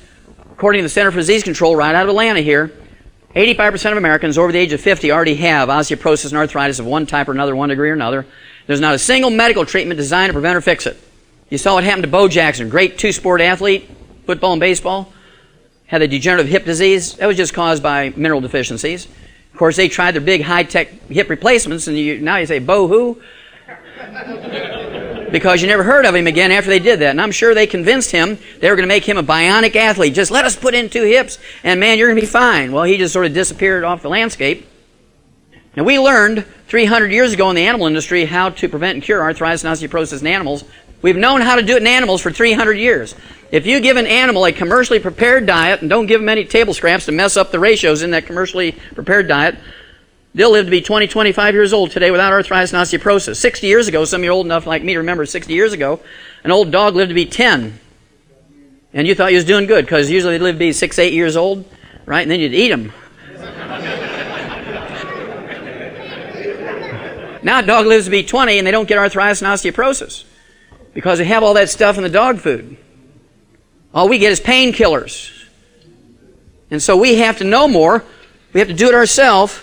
According to the Center for Disease Control right out of Atlanta here, 85% of Americans over the age of 50 already have osteoporosis and arthritis of one type or another, 1 degree or another. There's not a single medical treatment designed to prevent or fix it. You saw what happened to Bo Jackson, great 2-sport athlete, football and baseball, had a degenerative hip disease. That was just caused by mineral deficiencies. Of course, they tried their big high-tech hip replacements, and now you say, Bo who? Because you never heard of him again after they did that. And I'm sure they convinced him they were going to make him a bionic athlete. Just let us put in 2 hips, and man, you're going to be fine. Well, he just sort of disappeared off the landscape. Now, we learned 300 years ago in the animal industry how to prevent and cure arthritis and osteoporosis in animals. We've known how to do it in animals for 300 years. If you give an animal a commercially prepared diet and don't give them any table scraps to mess up the ratios in that commercially prepared diet, they'll live to be 20, 25 years old today without arthritis and osteoporosis. 60 years ago, some of you are old enough like me to remember 60 years ago, an old dog lived to be 10. And you thought he was doing good because usually they live to be 6, 8 years old, right? And then you'd eat them. Now a dog lives to be 20 and they don't get arthritis and osteoporosis because they have all that stuff in the dog food. All we get is painkillers. And so we have to know more. We have to do it ourselves,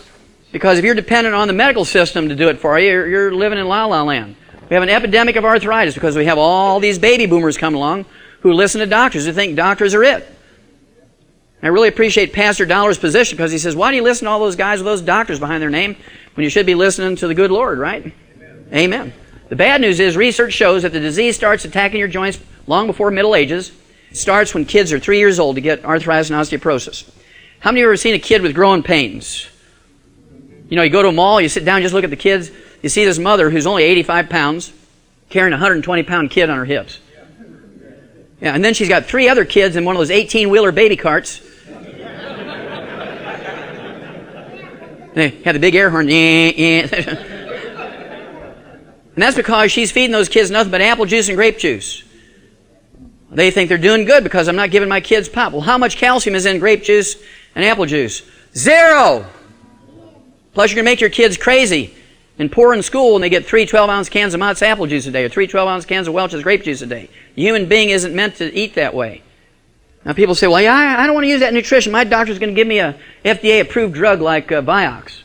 because if you're dependent on the medical system to do it for you, you're living in la-la land. We have an epidemic of arthritis because we have all these baby boomers come along who listen to doctors, who think doctors are it. And I really appreciate Pastor Dollar's position because he says, why do you listen to all those guys with those doctors behind their name when you should be listening to the good Lord, right? Amen. The bad news is research shows that the disease starts attacking your joints long before middle ages. It starts when kids are 3 years old to get arthritis and osteoporosis. How many of you have ever seen a kid with growing pains? You know, you go to a mall, you sit down, just look at the kids. You see this mother who's only 85 pounds carrying a 120-pound kid on her hips. Yeah, and then she's got 3 other kids in one of those 18-wheeler baby carts. They have the big air horn. And that's because she's feeding those kids nothing but apple juice and grape juice. They think they're doing good because I'm not giving my kids pop. Well, how much calcium is in grape juice and apple juice? 0! Plus, you're going to make your kids crazy and poor in school when they get 3 12-ounce cans of Mott's apple juice a day or 3 12-ounce cans of Welch's grape juice a day. The human being isn't meant to eat that way. Now, people say, well, yeah, I don't want to use that nutrition. My doctor's going to give me a FDA-approved drug like Vioxx.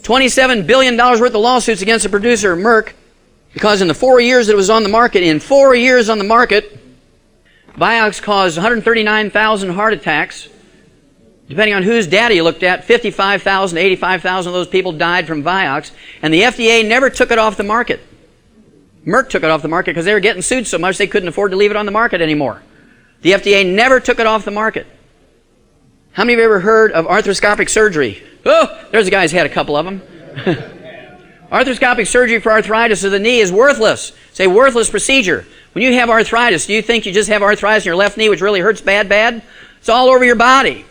$27 billion worth of lawsuits against the producer, Merck, because in the 4 years that it was on the market, Vioxx caused 139,000 heart attacks. Depending on whose data you looked at, 55,000 to 85,000 of those people died from Vioxx, and the FDA never took it off the market. Merck took it off the market because they were getting sued so much they couldn't afford to leave it on the market anymore. The FDA never took it off the market. How many of you have ever heard of arthroscopic surgery? Oh, there's a guy who's had a couple of them. Arthroscopic surgery for arthritis of the knee is worthless. It's a worthless procedure. When you have arthritis, do you think you just have arthritis in your left knee which really hurts bad? It's all over your body.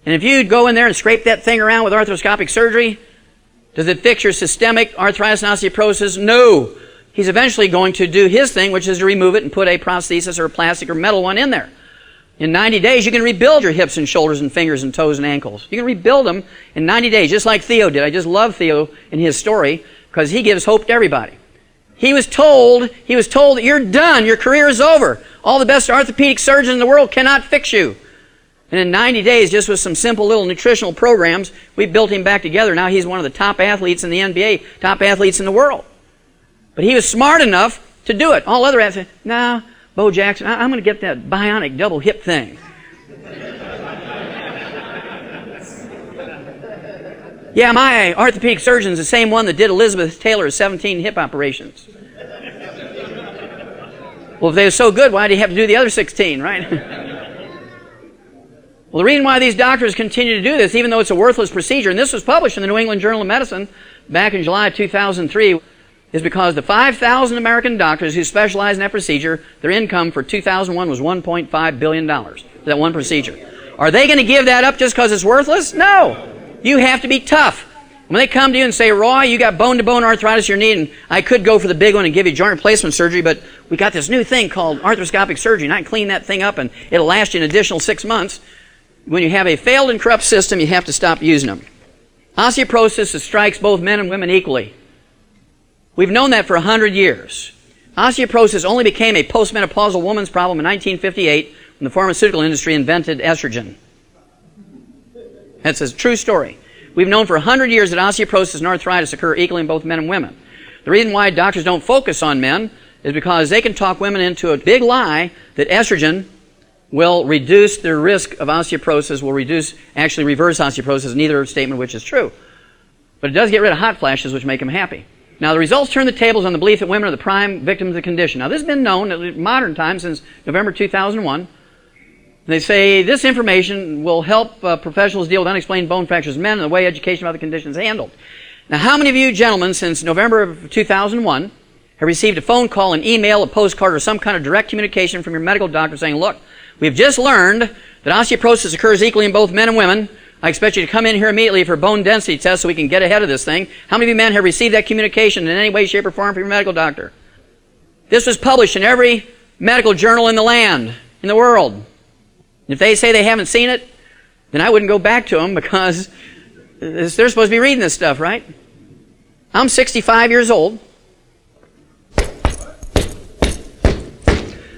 And if you'd go in there and scrape that thing around with arthroscopic surgery, does it fix your systemic arthritis and osteoporosis? No. He's eventually going to do his thing, which is to remove it and put a prosthesis or a plastic or metal one in there. In 90 days, you can rebuild your hips and shoulders and fingers and toes and ankles. You can rebuild them in 90 days, just like Theo did. I just love Theo in his story because he gives hope to everybody. He was told that you're done, your career is over. All the best orthopedic surgeons in the world cannot fix you. And in 90 days, just with some simple little nutritional programs, we built him back together. Now he's one of the top athletes in the NBA, top athletes in the world. But he was smart enough to do it. All other athletes said, no, Bo Jackson, I'm going to get that bionic double hip thing. Yeah, my orthopedic surgeon's the same one that did Elizabeth Taylor's 17 hip operations. Well, if they were so good, why did he have to do the other 16, right? Well, the reason why these doctors continue to do this, even though it's a worthless procedure, and this was published in the New England Journal of Medicine back in July of 2003, is because the 5,000 American doctors who specialize in that procedure, their income for 2001 was $1.5 billion for that one procedure. Are they going to give that up just because it's worthless? No. You have to be tough. When they come to you and say, Roy, you got bone-to-bone arthritis in your knee, and I could go for the big one and give you joint replacement surgery, but we got this new thing called arthroscopic surgery, and I can clean that thing up, and it'll last you an additional 6 months. When you have a failed and corrupt system, you have to stop using them. Osteoporosis strikes both men and women equally. We've known that for 100 years. Osteoporosis only became a postmenopausal woman's problem in 1958 when the pharmaceutical industry invented estrogen. That's a true story. We've known for 100 years that osteoporosis and arthritis occur equally in both men and women. The reason why doctors don't focus on men is because they can talk women into a big lie that estrogen will reduce their risk of osteoporosis, actually reverse osteoporosis, neither statement which is true. But it does get rid of hot flashes, which make them happy. Now, the results turn the tables on the belief that women are the prime victims of the condition. Now, this has been known in modern times since November 2001. They say this information will help professionals deal with unexplained bone fractures in men and the way education about the condition is handled. Now, how many of you gentlemen since November of 2001 have received a phone call, an email, a postcard, or some kind of direct communication from your medical doctor saying, look, we've just learned that osteoporosis occurs equally in both men and women. I expect you to come in here immediately for a bone density test so we can get ahead of this thing. How many of you men have received that communication in any way, shape, or form from your medical doctor? This was published in every medical journal in the land, in the world. If they say they haven't seen it, then I wouldn't go back to them because they're supposed to be reading this stuff, right? I'm 65 years old.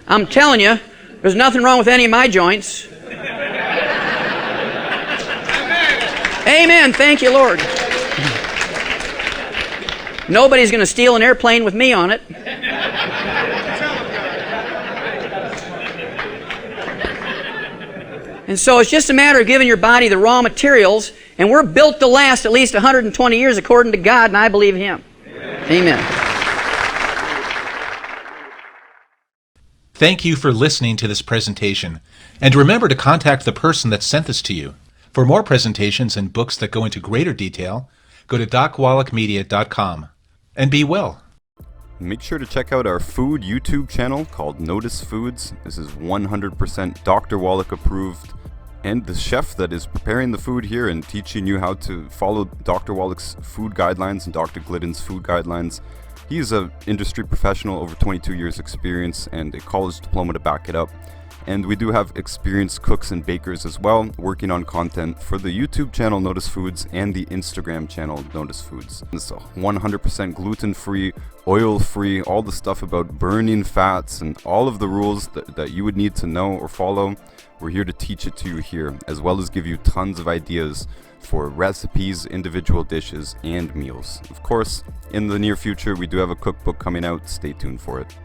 I'm telling you, there's nothing wrong with any of my joints. Amen. Thank you, Lord. Nobody's going to steal an airplane with me on it. And so it's just a matter of giving your body the raw materials, and we're built to last at least 120 years according to God, and I believe Him. Amen. Thank you for listening to this presentation, and remember to contact the person that sent this to you. For more presentations and books that go into greater detail, go to docwallachmedia.com. And be well. Make sure to check out our food YouTube channel called Notus Foods. This is 100% Dr. Wallach approved And the chef that is preparing the food here and teaching you how to follow Dr. Wallach's food guidelines and Dr. Glidden's food guidelines. He's an industry professional, over 22 years experience and a college diploma to back it up. And we do have experienced cooks and bakers as well, working on content for the YouTube channel Notus Foods and the Instagram channel Notus Foods. It's 100% gluten-free, oil-free, all the stuff about burning fats and all of the rules that you would need to know or follow. We're here to teach it to you here, as well as give you tons of ideas for recipes, individual dishes, and meals. Of course, in the near future, we do have a cookbook coming out. Stay tuned for it.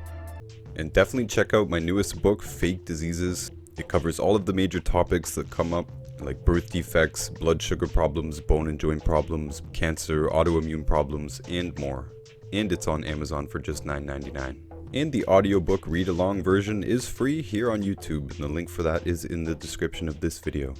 And definitely check out my newest book, Fake Diseases. It covers all of the major topics that come up, like birth defects, blood sugar problems, bone and joint problems, cancer, autoimmune problems, and more. And it's on Amazon for just $9.99. And the audiobook read-along version is free here on YouTube, and the link for that is in the description of this video.